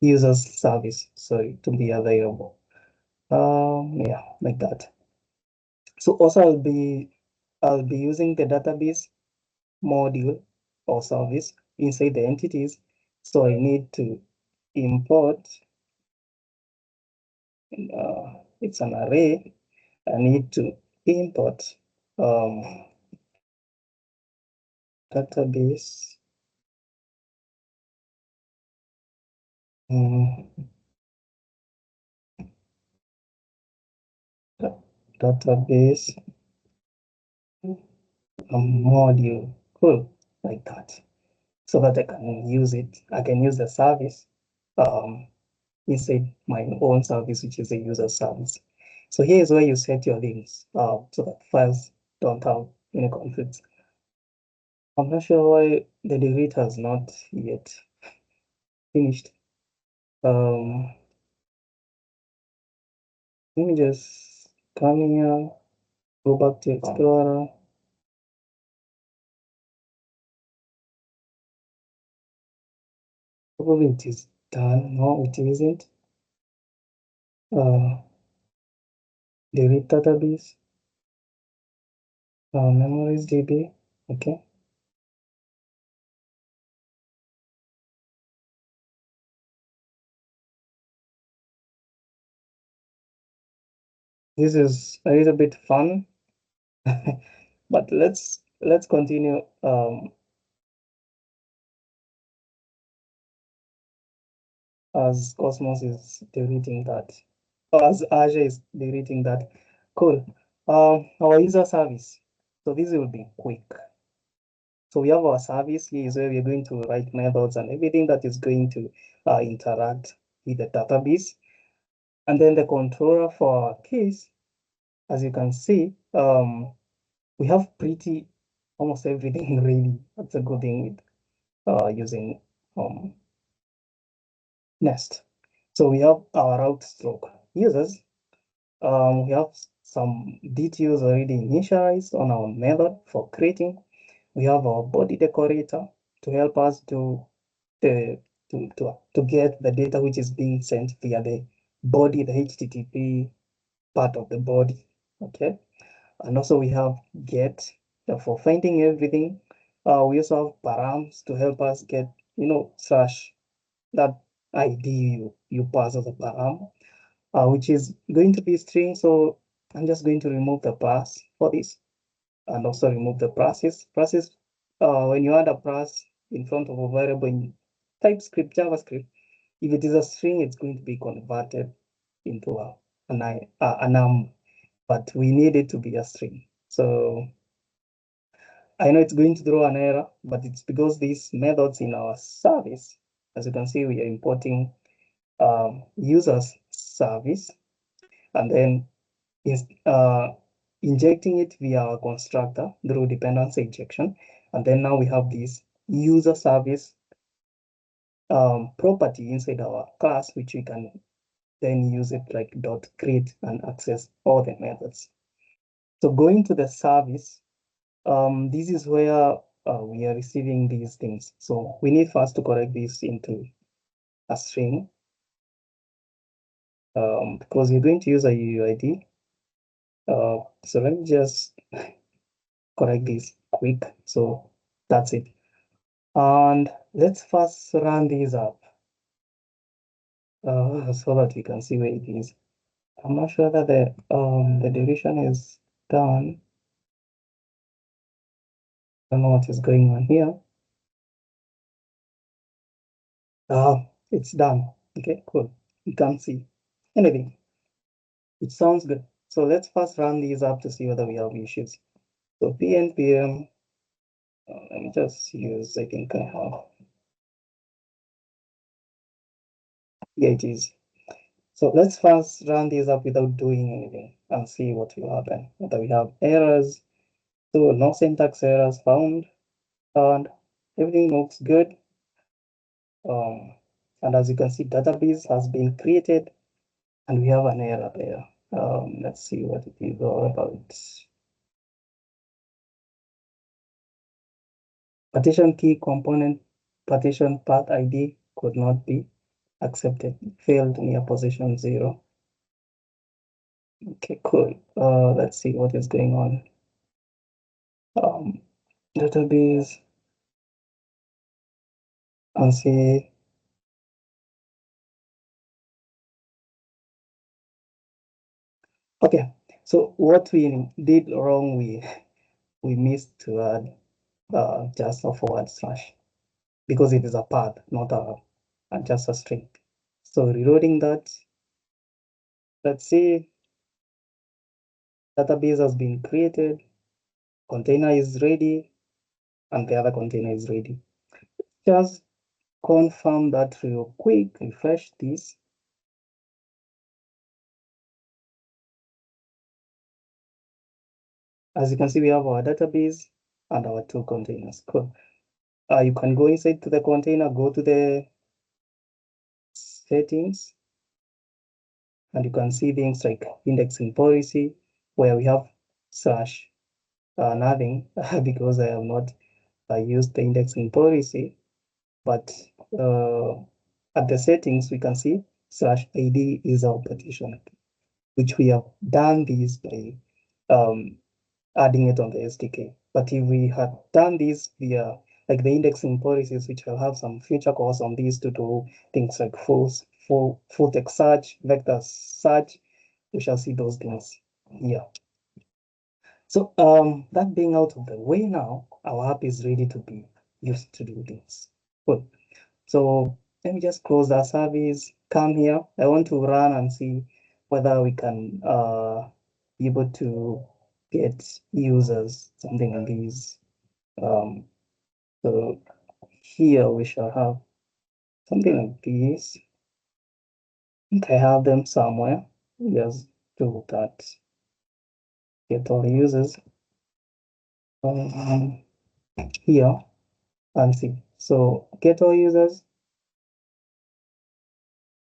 users service, sorry, to be available. Yeah, like that. So also I'll be using the database module or service inside the entities. So I need to import, it's an array. I need to import database um, database module. Cool, like that. So that I can use it. I can use the service um, inside my own service, which is a user service. So here is where you set your links so that files don't have any conflicts. I'm not sure why the delete has not yet finished. Let me just come here, go back to Explorer. Probably it is done. No, it isn't. Delete database, memories DB. Okay. This is a little bit fun, but let's continue. As Cosmos is deleting that, or as Azure is deleting that. Cool. Our user service. So this will be quick. So we have our service here is where we're going to write methods and everything that is going to interact with the database. And then the controller for our case, as you can see, we have pretty almost everything ready. That's a good thing with using Nest. So we have our route stroke users. We have some details already initialized on our method for creating. We have our body decorator to help us do the to get the data which is being sent via the body, the HTTP part of the body. Okay. And also we have get for finding everything. We also have params to help us get, slash that ID you pass as a param, which is going to be string. So I'm just going to remove the plus for this and also remove the process. Process, when you add a plus in front of a variable in TypeScript, JavaScript, if it is a string, it's going to be converted into a num, but we need it to be a string. So I know it's going to throw an error, but it's because these methods in our service, as you can see, we are importing users service and then injecting it via our constructor through dependency injection. And then now we have this user service property inside our class, which we can then use it like dot create and access all the methods. So going to the service, this is where we are receiving these things. So we need first to correct this into a string because we're going to use a UUID. So let me just correct this quick. So that's it. And let's first run these up so that we can see where it is. I'm not sure that the duration is done. I don't know what is going on here. It's done. Okay, cool. You can't see anything. It sounds good. So let's first run these up to see whether we have issues. So pnpm, let me just use, I think I have, yeah, it is. So let's first run these up without doing anything and see what will happen. Whether we have errors. So no syntax errors found, and everything looks good. And as you can see, database has been created, and we have an error there. Let's see what it is all about. partition key component partition path ID could not be accepted, failed near position 0. Okay, cool. Let's see what is going on. Database and see. Okay, so what we did wrong, we missed to add just a forward slash because it is a path, not just a string. So reloading that, let's see, database has been created, container is ready, and the other container is ready. Just confirm that real quick, refresh this. As you can see, we have our database and our two containers. Cool. You can go inside to the container, go to the settings, and you can see things like indexing policy, where we have slash nothing because I have not used the indexing policy, but at the settings, we can see slash ID is our partition, which we have done this by adding it on the SDK. But if we had done this via like the indexing policies, which will have some future calls on these to do things like full text search, vector search, we shall see those things here. So that being out of the way now, our app is ready to be used to do things. Good. So let me just close that service, come here. I want to run and see whether we can be able to get users, something like this. So here we shall have something like this. I think I have them somewhere. Just do that. Get all the users here and see. So get all users.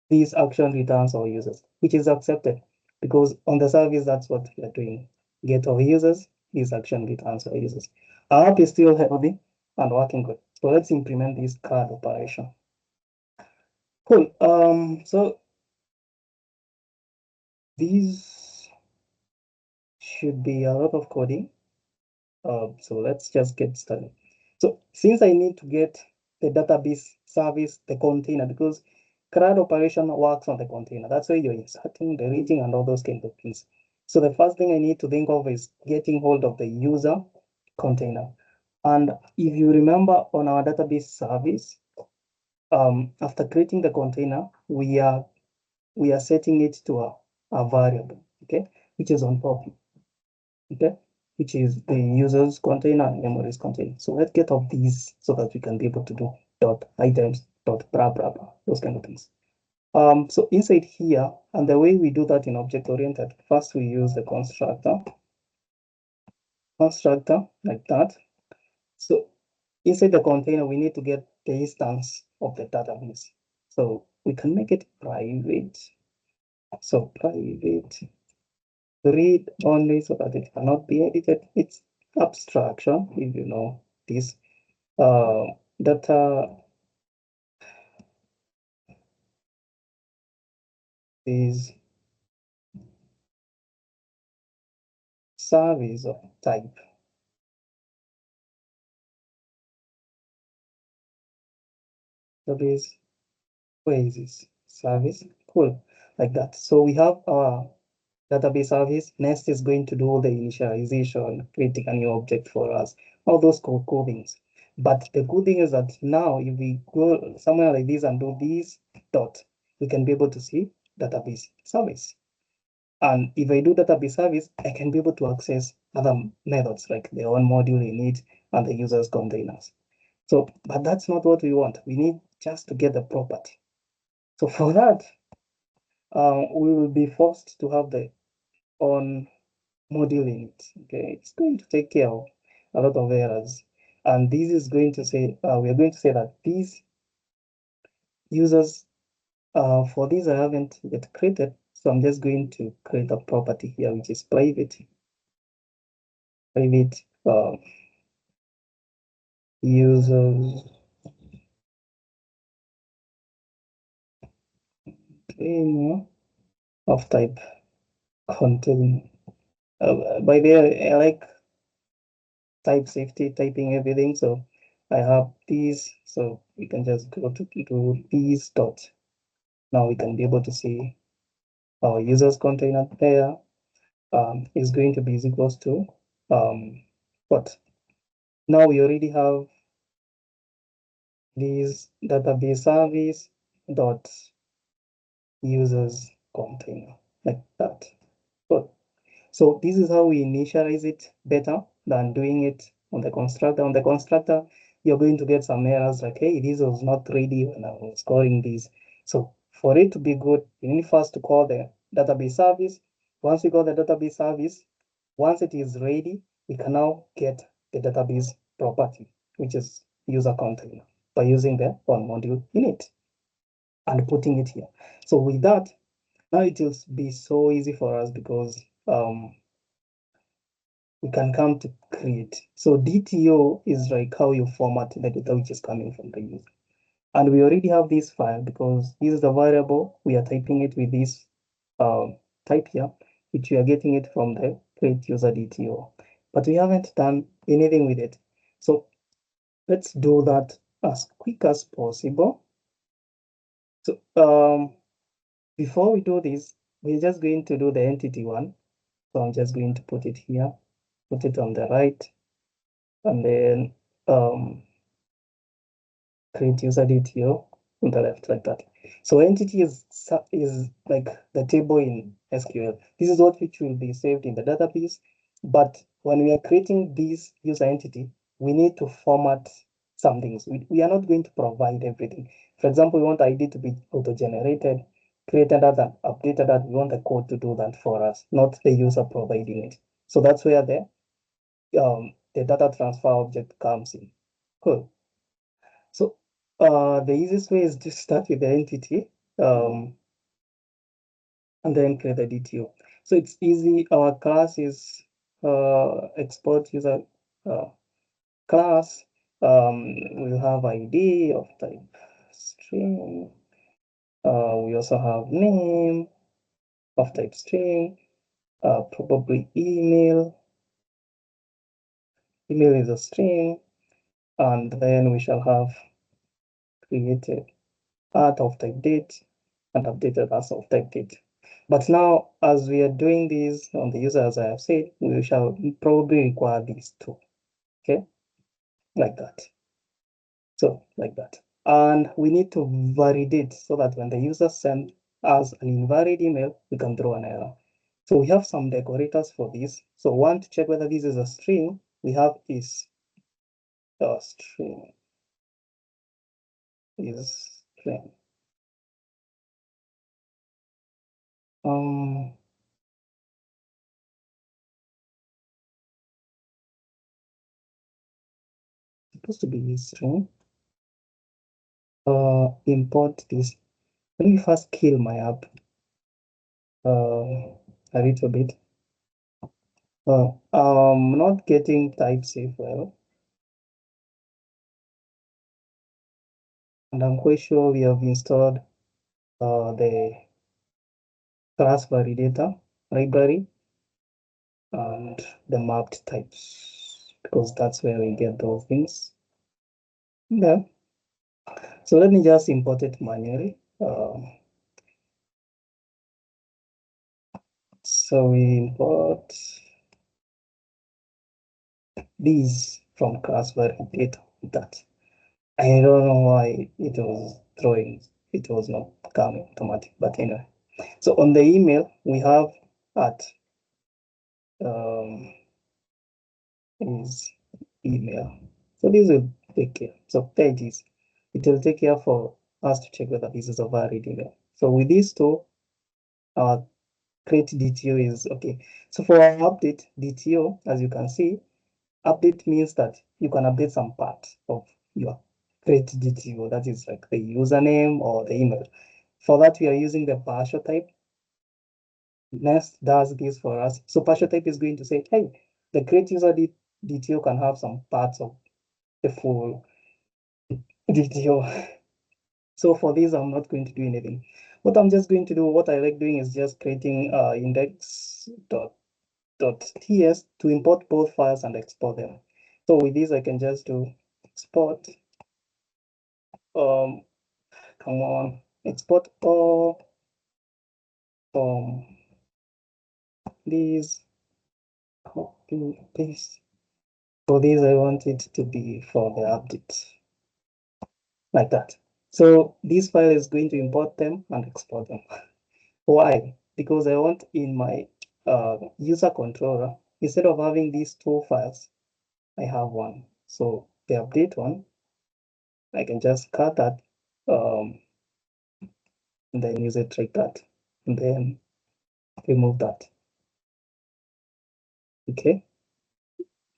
These action returns all users, which is accepted because on the service, that's what we are doing. Get all users, these action returns all users. Our app is still healthy and working good. So let's implement this CRUD operation. Cool. So these should be a lot of coding. So let's just get started. So since I need to get the database service, the container, because CRUD operation works on the container. That's why you're inserting, deleting, and all those kind of things. So the first thing I need to think of is getting hold of the user container. And if you remember on our database service, after creating the container, we are setting it to a variable, okay, which is on top, okay, which is the user's container and memory's container. So let's get off these so that we can be able to do dot items, dot blah, blah, blah, those kind of things. So inside here, and the way we do that in object-oriented, first we use the constructor like that. So inside the container, we need to get the instance of the database. So we can make it private. So private read only so that it cannot be edited. It's abstraction, if you know this. Data is service of type. Service, where is this? Service, cool, like that. So we have our database service. Nest is going to do the initialization, creating a new object for us, all those cool things. But the good thing is that now if we go somewhere like this and do this dot, we can be able to see database service. And if I do database service, I can be able to access other methods like the own module init and the user's containers. So, but that's not what we want. We need just to get the property. So for that, we will be forced to have the on module init. Okay, it's going to take care of a lot of errors. And this is going to say, we are going to say that these users, for these I haven't yet created. So I'm just going to create a property here, which is private users of type contain. By the way, I like type safety, typing everything. So I have these, so we can just go to these dot. Now we can be able to see our users container there is going to be equals to what? Now we already have these database service dot users container like that. But so this is how we initialize it better than doing it on the constructor. On the constructor, you're going to get some errors like, hey, this was not ready when I was calling this. So for it to be good, you need first to call the database service. Once we call the database service, once it is ready, we can now get the database property, which is user container, by using the one module in it and putting it here. So with that, now it will be so easy for us because we can come to create. So DTO is like how you format the data which is coming from the user. And we already have this file because this is the variable. We are typing it with this type here, which we are getting it from the create user DTO. But we haven't done anything with it. So let's do that as quick as possible. So before we do this, we're just going to do the entity one. So I'm just going to put it here, put it on the right, and then create user DTO on the left like that. So entity is like the table in SQL. This is what which will be saved in the database. But when we are creating this user entity, we need to format some things. We are not going to provide everything. For example, we want ID to be auto-generated, created that, and updated that. We want the code to do that for us, not the user providing it. So that's where the data transfer object comes in. Cool. So the easiest way is to start with the entity and then create the DTO. So it's easy. Our class is export user class. We'll have ID of type string. We also have name of type string, probably email. Email is a string, and then we shall have created art of type date and updated as of type date. But now, as we are doing this on the user, as I have said, we shall probably require these two, okay? Like that. So, like that. And we need to validate so that when the user sends us an invalid email, we can throw an error. So we have some decorators for this. So one to check whether this is a string, we have is string is string. Supposed to be string. Import this. Let me first kill my app a little bit. I'm not getting type safe well, and I'm quite sure we have installed the class validator library and the mapped types because that's where we get those things. Yeah. So let me just import it manually. So we import these from class validator. That I don't know why it was throwing. It was not coming automatic, but anyway. So on the email we have at is email. So this will take care. So there it is. It will take care for us to check whether this is a valid email. So with these two, our create DTO is okay. So for our update DTO, as you can see, update means that you can update some part of your create DTO. That is like the username or the email. For that, we are using the partial type. Nest does this for us. So partial type is going to say, hey, the create user DTO can have some parts of the full video. So for this, I'm not going to do anything. What I'm just going to do, what I like doing is just creating index.ts to import both files and export them. So with this, I can just do export. Come on, export all these, copy paste. For this, I want it to be for the update, like that. So this file is going to import them and export them. Why? Because I want in my user controller, instead of having these two files, I have one. So the update one, I can just cut that and then use it like that, and then remove that. Okay.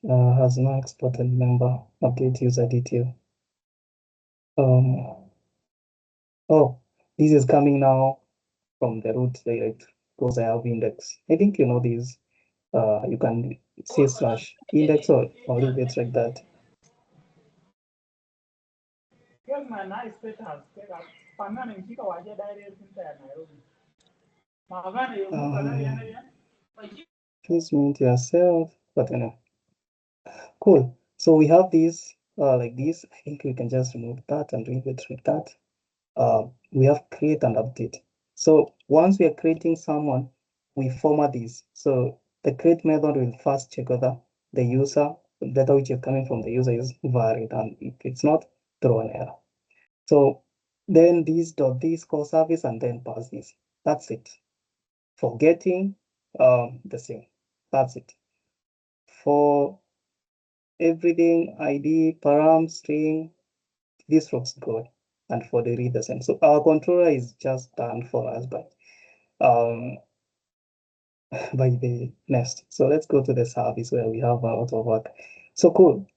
Has now exported member update user detail. Oh, this is coming now from the root direct because I have index. I think you know these. You can say slash index or leave it like that. Please mute yourself, but anyway, cool. So we have these like this. I think we can just remove that and leave it like that. We have create and update. So once we are creating someone, we format these. So the create method will first check whether the user, the data which is coming from the user is valid, and if it's not, throw an error. So then this call service and then pass this. That's it. For getting the same. That's it. For everything, ID, param, string, this looks good. And for the read the same. So our controller is just done for us by by the Nest. So let's go to the service where we have a lot of work. So cool.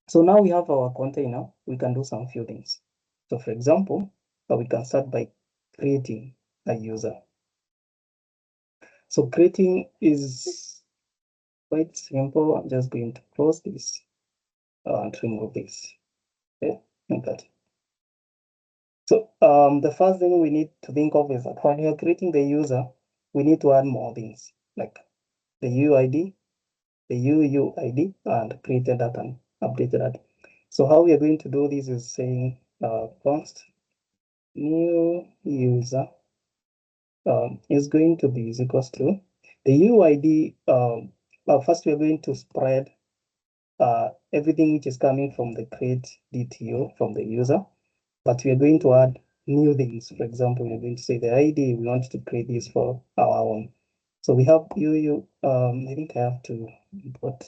So now we have our container. We can do some few things. So for example, we can start by creating a user. So creating is quite simple. I'm just going to close this and remove this. Okay, like that. So the first thing we need to think of is that when you're creating the user, we need to add more things like the UID, the UUID, and created that and updated that. So how we are going to do this is saying const new user is going to be is equals to the UID. Well, first we are going to spread everything which is coming from the create DTO from the user, but we are going to add new things. For example, we're going to say the ID, we want to create this for our own. So we have I think I have to import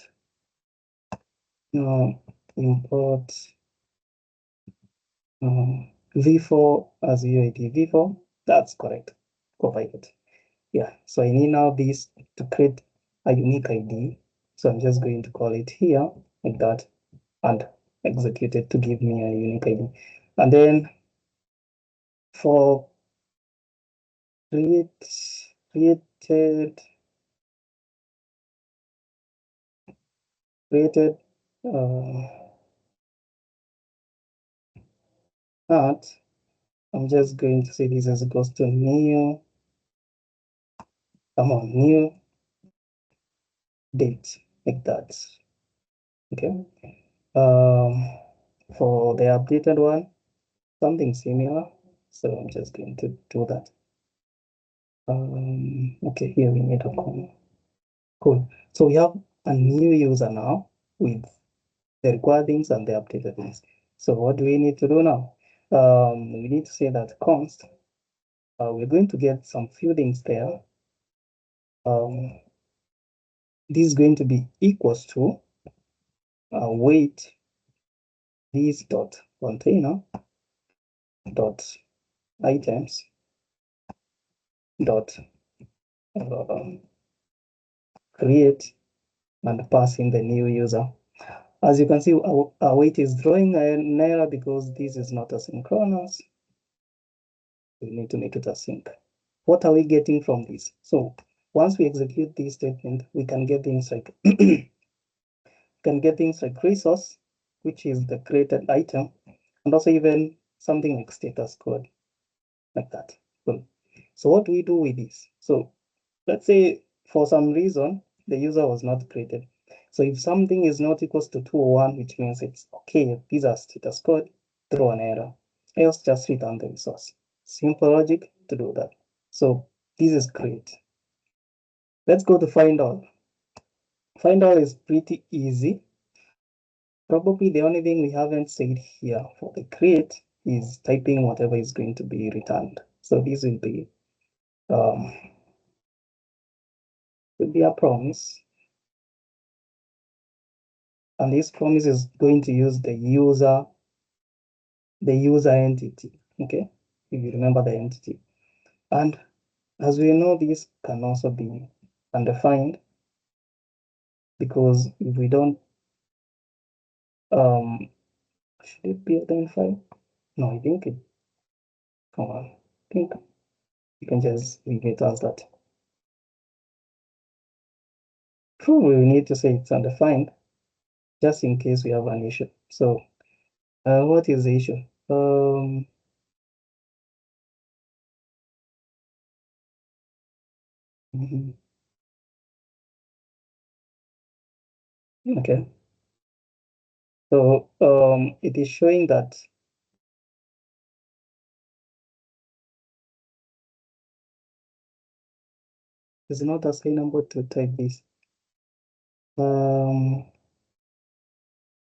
import v4 as UID v4. That's correct. Provided. Yeah. So I need now this to create a unique ID. So I'm just going to call it here like that and execute it to give me a unique ID. And then for created that, I'm just going to say this as equals to new, new date, like that. Okay. For the updated one, something similar. So I'm just going to do that. Okay, here we need a comma. Cool. So we have a new user now with the required things and the updated things. So what do we need to do now? We need to say that const, we're going to get some few things there. This is going to be equals to wait this dot container dot items dot create and pass in the new user. As you can see, our wait is drawing an error because this is not asynchronous. We need to make it async. What are we getting from this? So once we execute this statement, we can get things like resource which is the created item, and also even something like status code, like that. Cool. So what do we do with this? So let's say for some reason, the user was not created. So if something is not equals to 201, which means it's okay, these are status code, throw an error. Else just return the resource. Simple logic to do that. So this is create. Let's go to find all. Find all is pretty easy. Probably the only thing we haven't said here for the create is typing whatever is going to be returned. So this will be a promise. And this promise is going to use the user entity. Okay, if you remember the entity. And as we know, this can also be undefined, because if we don't should it be identified? No, I think it, come on, I think you can just leave it as that. Probably we need to say it's undefined just in case we have an issue. So what is the issue? Mhm. Okay. So it is showing that it's not assignable to type this.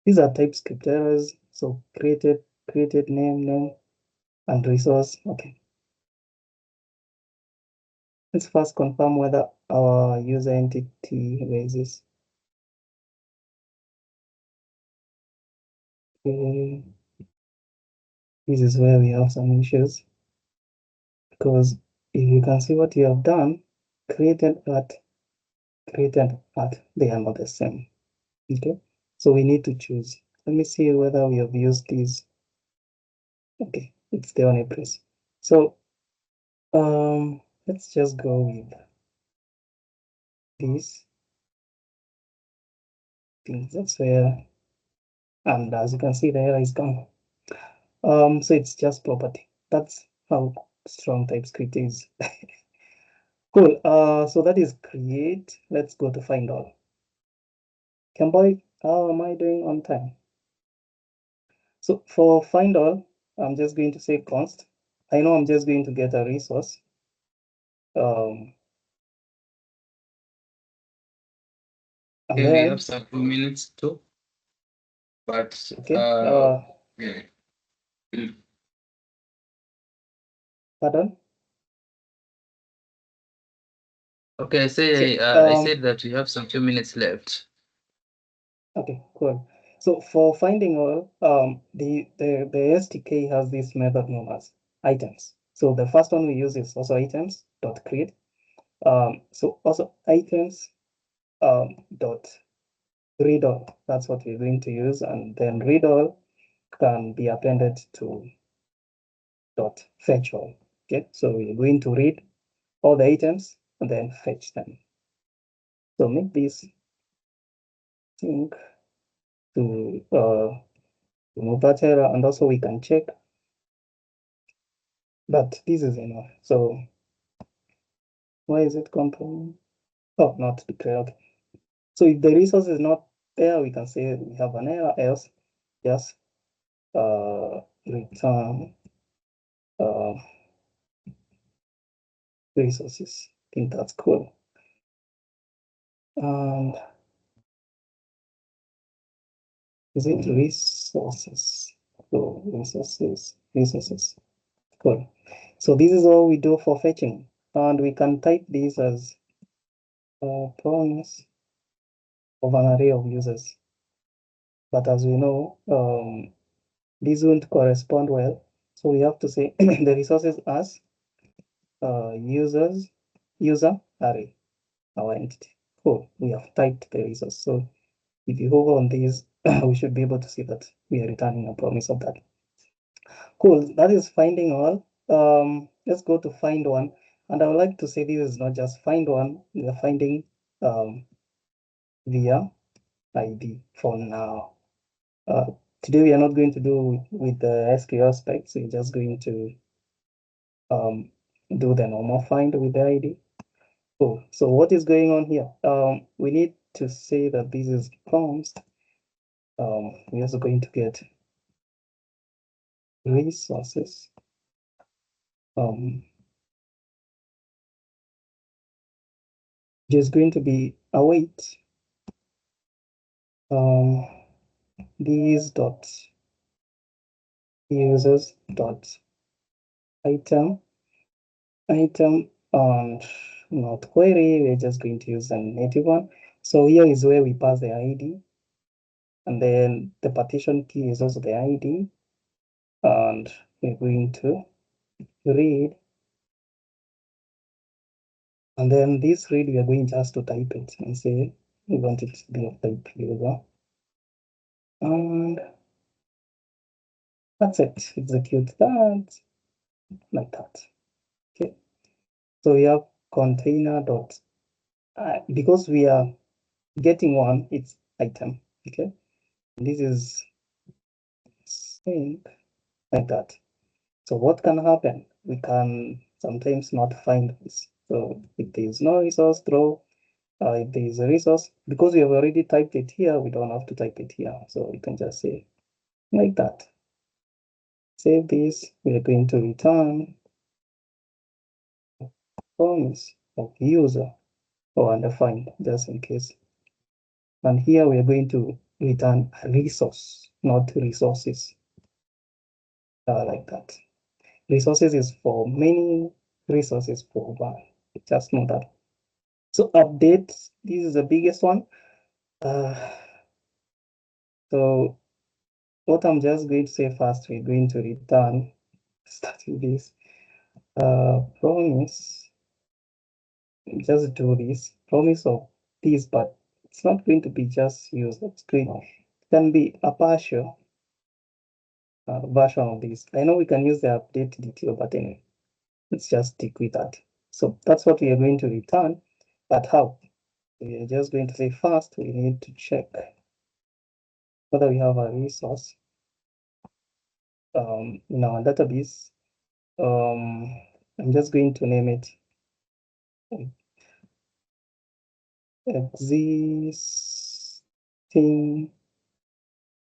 These are TypeScript errors. So created name, and resource. Okay. Let's first confirm whether our user entity raises. Okay. This is where we have some issues, because if you can see what you have done, created at, they are not the same. Okay. So we need to choose. Let me see whether we have used these. Okay, it's the only place. So let's just go with this. I think that's where, and as you can see, the error is gone. So it's just property. That's how strong TypeScript is. Cool. So that is create. Let's go to find all. Camboy, how am I doing on time? So for find all, I'm just going to say const. I know I'm just going to get a resource. And Okay, we then have some 2 minutes too. But okay. yeah. Pardon? Okay, So I said that we have some 2 minutes left. okay, cool. So for finding all, the SDK has this method known as items. So the first one we use is also items dot create. So also items dot read all. That's what we're going to use, and then read all can be appended to dot fetch all. Okay, so we're going to read all the items and then fetch them. So make this thing to remove that error, and also we can check that this is enough. So why is it component? Oh, not declared. Okay. So if the resource is not there, we can say we have an error, else just return resources. I think that's cool. And is it resources? So resources. Cool. So this is all we do for fetching, and we can type this as promise of an array of users. But as we know, these won't correspond well. So we have to say the resources as user array, our entity. Cool. We have typed the resource. So if you hover on these, we should be able to see that we are returning a promise of that. Cool. That is finding all. Let's go to find one. And I would like to say this is not just find one, we are finding via ID for now. Today we are not going to do with the SQL specs. We're just going to do the normal find with the ID. Oh, so what is going on here? We need to say that this is const. We're also going to get resources. Just going to be await these dot users dot item and not query. We're just going to use a native one. So here is where we pass the ID, and then the partition key is also the ID, and we're going to read, and then this read we are going just to type it and say we want it to be of type user, and that's it. Execute that like that. Okay, so we have container dot because we are getting one, it's item. Okay, this is sync like that. So what can happen? We can sometimes not find this. So if there is no resource, throw. If there is a resource, because we have already typed it here, we don't have to type it here. So we can just say like that. Save this. We are going to return promise of user or undefined, just in case. And here we are going to return a resource, not resources, like that. Resources is for many, resources for one. Just know that. So updates, this is the biggest one. So what I'm just going to say first, we're going to return, starting this, promise, just do this, promise of this, but it's not going to be just used, it's going, it can be a partial version of this. I know we can use the update detail, but anyway, let's just stick with that. So that's what we are going to return, but how? We are just going to say first, we need to check whether we have a resource in our database. I'm just going to name it existing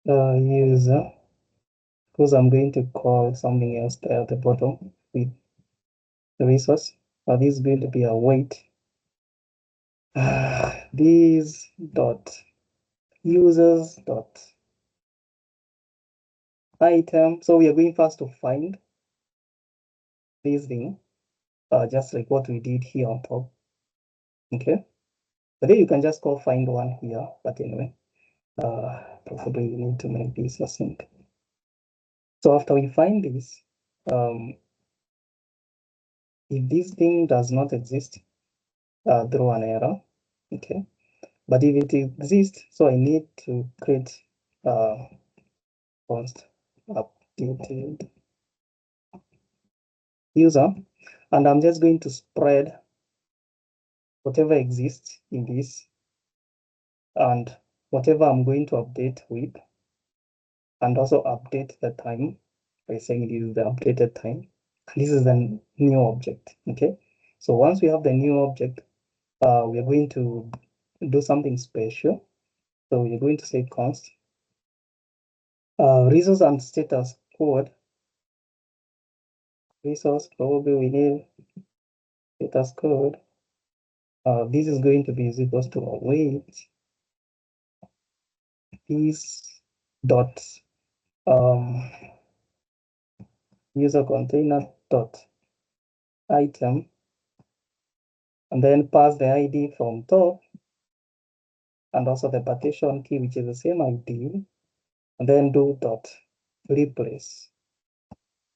user, because I'm going to call something else there at the bottom with the resource. This is going to be a wait. These dot users dot item. So we are going first to find this thing, just like what we did here on top. Okay, but then you can just call find one here. But anyway, probably we need to make this async. So after we find this, if this thing does not exist, throw an error. Okay, but if it exists, so I need to create const updated user, and I'm just going to spread whatever exists in this and whatever I'm going to update with, and also update the time by saying this is the updated time. This is the new object. Okay, so once we have the new object, we are going to do something special. So we're going to say const resource and status code. Resource, probably we need status code. This is going to be equals to await this dot user container dot item, and then pass the ID from top, and also the partition key, which is the same ID, and then do dot replace,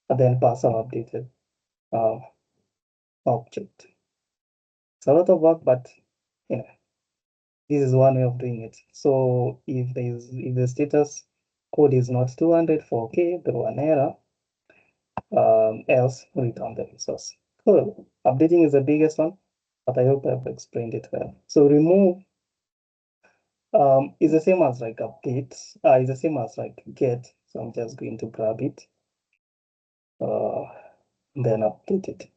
and then pass our updated object. It's a lot of work, but you know, this is one way of doing it. So if the status code is not 204K, throw an error, else return the resource. Cool. Updating is the biggest one, but I hope I've explained it well. So remove It's the same as like update. It's the same as like get. So I'm just going to grab it, then update it.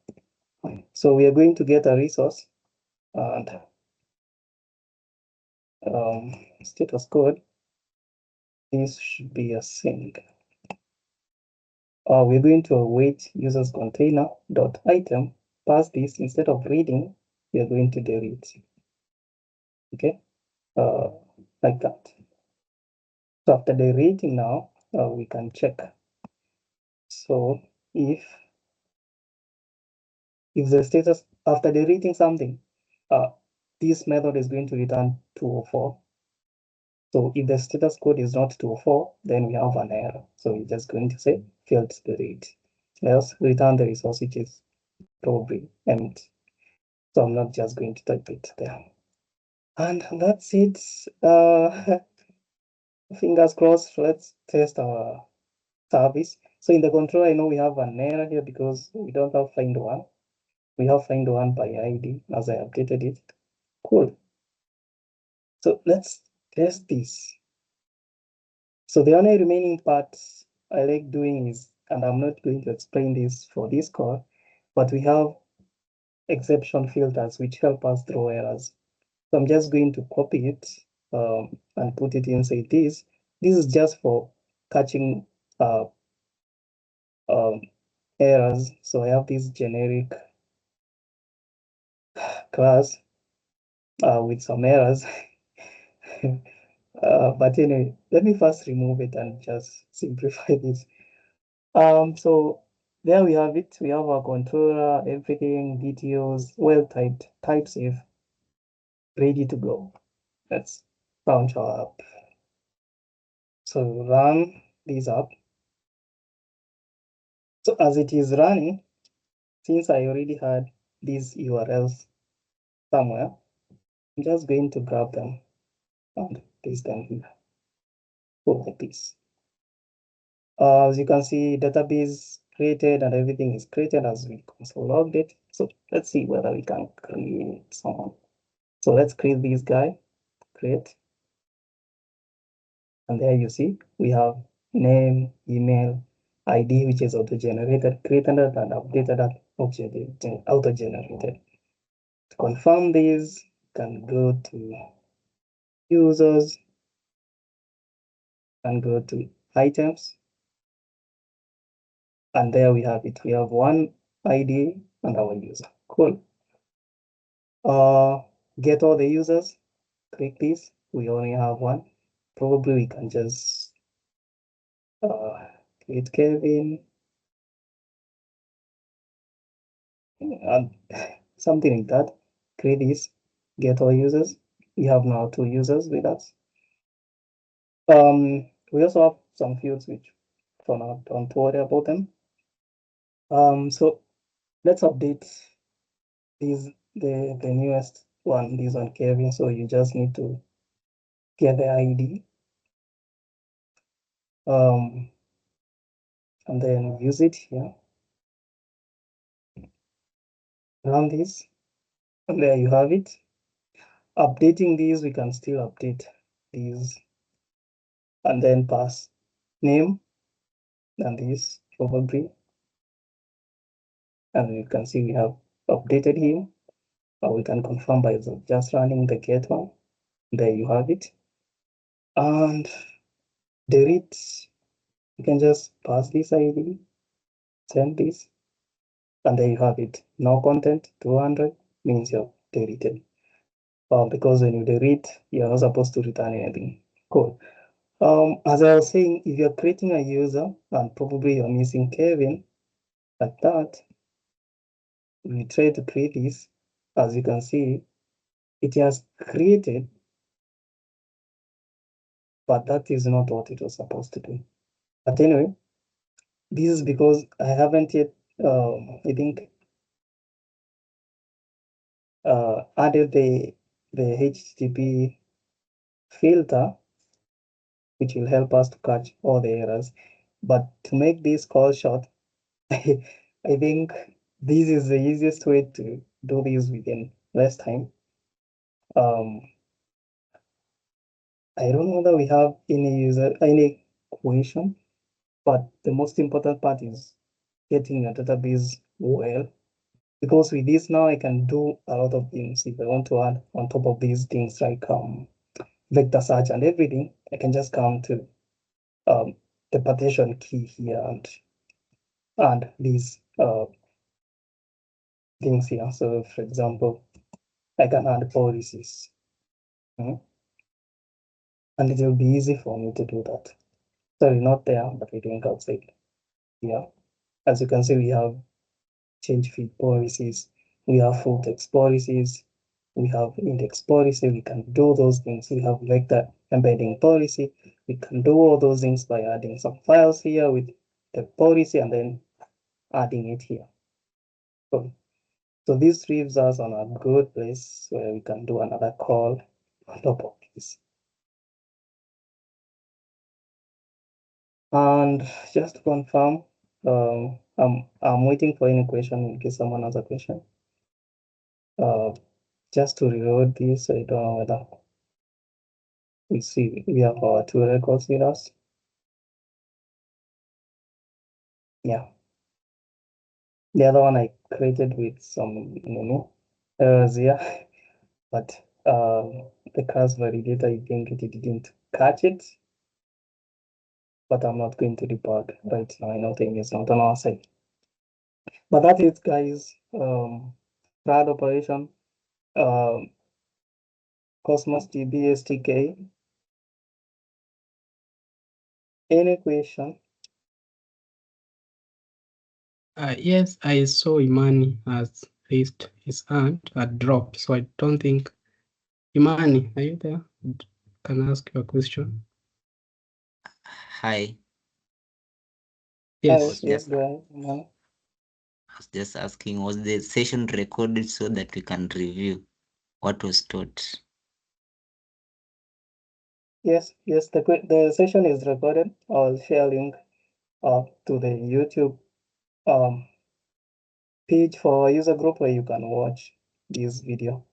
So we are going to get a resource and status code. This should be a sync. We're going to await users container dot item. Pass this instead of reading. We are going to delete. Okay, like that. So after the rating now, we can check. So if the status after the rating something, this method is going to return 204. So if the status code is not 204, then we have an error. So we're just going to say failed to read. Else return the resource which is probably empty. So I'm not just going to type it there. And that's it. Fingers crossed. Let's test our service. So in the control, I know we have an error here because we don't have find one. We have find one by ID as I updated it. Cool. So let's test this. So the only remaining part I like doing is, and I'm not going to explain this for this call, but we have exception filters which help us throw errors. So I'm just going to copy it and put it inside this. This is just for catching uh, um, errors. So I have this generic class with some errors. But anyway, let me first remove it and just simplify this. So there we have it. We have our controller, everything, details, well typed, type safe, ready to go. Let's launch our app. So run this app. So as it is running, since I already had these URLs somewhere, I'm just going to grab them and paste them here. Like this. As you can see, database created and everything is created as we console logged it. So let's see whether we can create someone. So let's create this guy, create. And there you see, we have name, email, ID, which is auto-generated, created and updated and auto-generated. To confirm these, you can go to users and go to items. And there we have it. We have one ID and our user. Cool. Get all the users. Click this. We only have one. Probably we can just create Kevin and something like that. Create this. Get all users. We have now 2 users with us. We also have some fields which for now don't worry about them. So let's update these the newest one, this one Kevin. So you just need to get the ID and then use it here. Run this, and there you have it. Updating these, we can still update these and then pass name and this probably. And you can see we have updated him. Or we can confirm by just running the get one. There you have it. And delete, you can just pass this ID, send this, and there you have it. No content, 200 means you're deleted. Because when you delete, you're not supposed to return anything. Cool. As I was saying, if you're creating a user and probably you're missing Kevin, like that, we try to create this. As you can see, it has created, but that is not what it was supposed to do. But anyway, this is because I haven't yet, I think, added the HTTP filter, which will help us to catch all the errors. But to make this call short, I think this is the easiest way to do this within less time. I don't know whether we have any question, but the most important part is getting your database well. Because with this now I can do a lot of things. If I want to add on top of these things like vector search and everything, I can just come to the partition key here and add these things here. So for example, I can add policies. And it will be easy for me to do that. Sorry, not there, but we think outside here. As you can see, we have change feed policies, we have full text policies, we have index policy, we can do those things. We have vector embedding policy. We can do all those things by adding some files here with the policy and then adding it here. So this leaves us on a good place where we can do another call on top of this. And just to confirm, I'm waiting for any question in case someone has a question. Just to reload this, I don't know whether we see we have our two records with us. Yeah. The other one I created with some errors here, but the class validator, I think it didn't catch it. But I'm not going to debug right now. I know thing is not on our side. But that's it, guys. CRUD operation, Cosmos DB SDK. Any question? Yes, I saw Imani has raised his hand at drop, so I don't think. Imani, are you there? Can I ask you a question? Hi. Yes. Yes, go ahead. I was just asking, was the session recorded so that we can review what was taught? Yes, the session is recorded. I'll share a link to the YouTube page for user group where you can watch this video.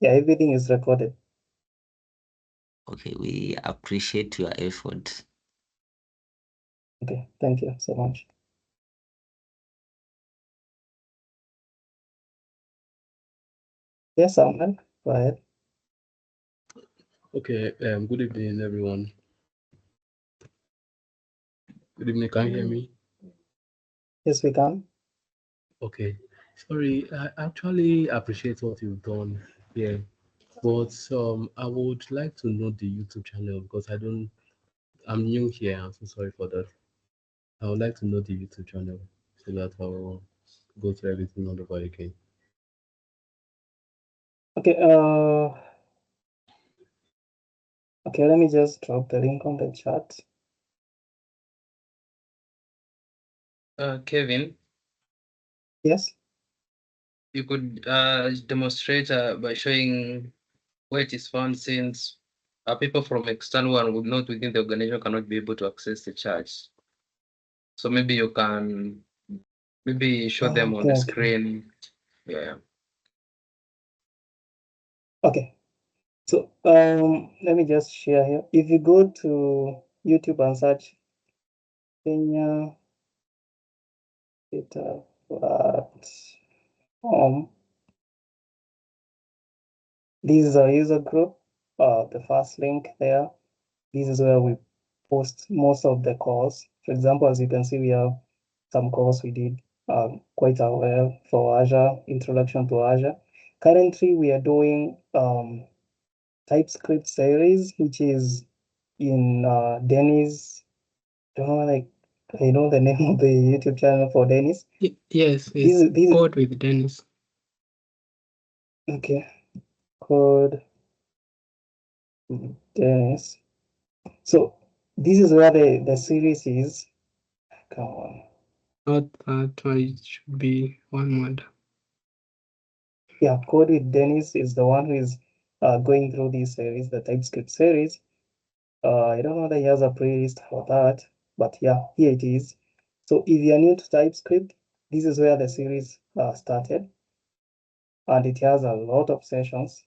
Yeah, everything is recorded. Okay, we appreciate your effort. Okay, thank you so much. Yes, Samuel, go ahead. Okay, good evening, everyone. Good evening, can you hear me? Yes, we can. Okay, sorry, I actually appreciate what you've done here, but I would like to know the YouTube channel because I'm new here. I'm so sorry for that. I would like to know the YouTube channel so that I'll go through everything all over again. Okay, okay, let me just drop the link on the chat. Kevin, Yes. you could demonstrate by showing where it is found, since people from external one would not within the organization cannot be able to access the charts. So maybe you can show them on the screen. Yeah. Okay. So let me just share here. If you go to YouTube and search Kenya data platform, this is our user group. The first link there. This is where we post most of the calls. For example, as you can see, we have some calls we did quite a well for Azure, introduction to Azure. Currently, we are doing TypeScript series, which is in Dennis. I don't know, like I know the name of the YouTube channel for Dennis. Yes, it's Code with Dennis. Okay, Code with Dennis. So this is where the series is. Come on. Not that one, it should be one word. Yeah, Code with Dennis is the one who is going through this series, the TypeScript series. I don't know that he has a playlist for that, but yeah, here it is. So if you're new to TypeScript, this is where the series started, and it has a lot of sessions.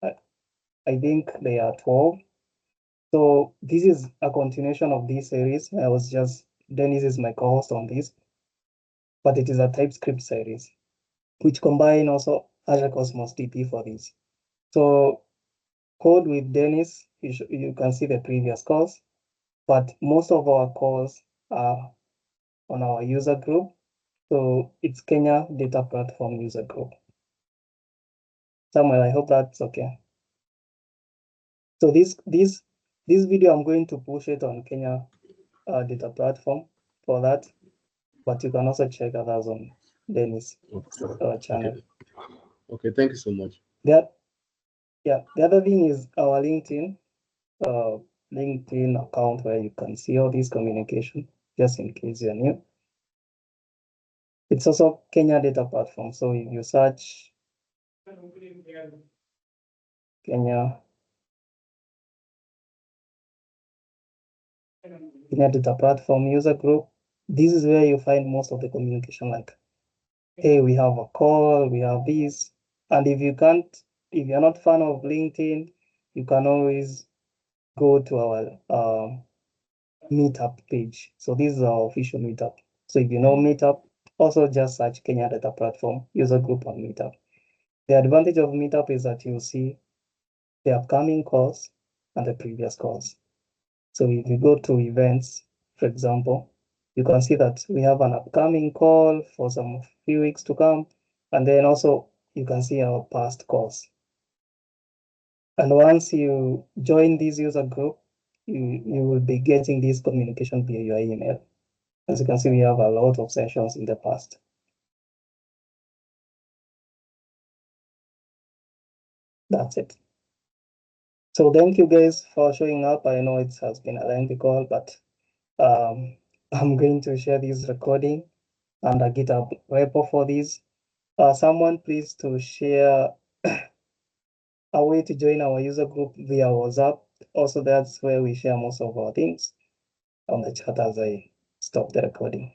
I think they are 12. So this is a continuation of this series. Dennis is my co-host on this, but it is a TypeScript series, which combine also Azure Cosmos DB for this. So code with Dennis, you can see the previous course, but most of our calls are on our user group. So it's Kenya Data Platform user group. Samuel, I hope that's okay. So this video, I'm going to push it on Kenya Data Platform for that, but you can also check others on Dennis channel. Okay, thank you so much. The other thing is our LinkedIn account where you can see all this communication, just in case you're new. It's also Kenya Data Platform. So if you search Kenya Data Platform user group, this is where you find most of the communication, like, hey, we have a call, we have this. And if you're not fan of LinkedIn, you can always go to our meetup page. So this is our official meetup. So if you know meetup, also just search Kenya Data Platform user group on meetup. The advantage of meetup is that you'll see the upcoming calls and the previous calls. So if you go to events, for example, you can see that we have an upcoming call for some few weeks to come. And then also you can see our past calls. And once you join this user group, you will be getting this communication via your email. As you can see, we have a lot of sessions in the past. That's it. So thank you guys for showing up. I know it has been a lengthy call, but I'm going to share this recording and a GitHub repo for this. Someone please to share a way to join our user group via WhatsApp. Also, that's where we share most of our things on the chat as I stop the recording.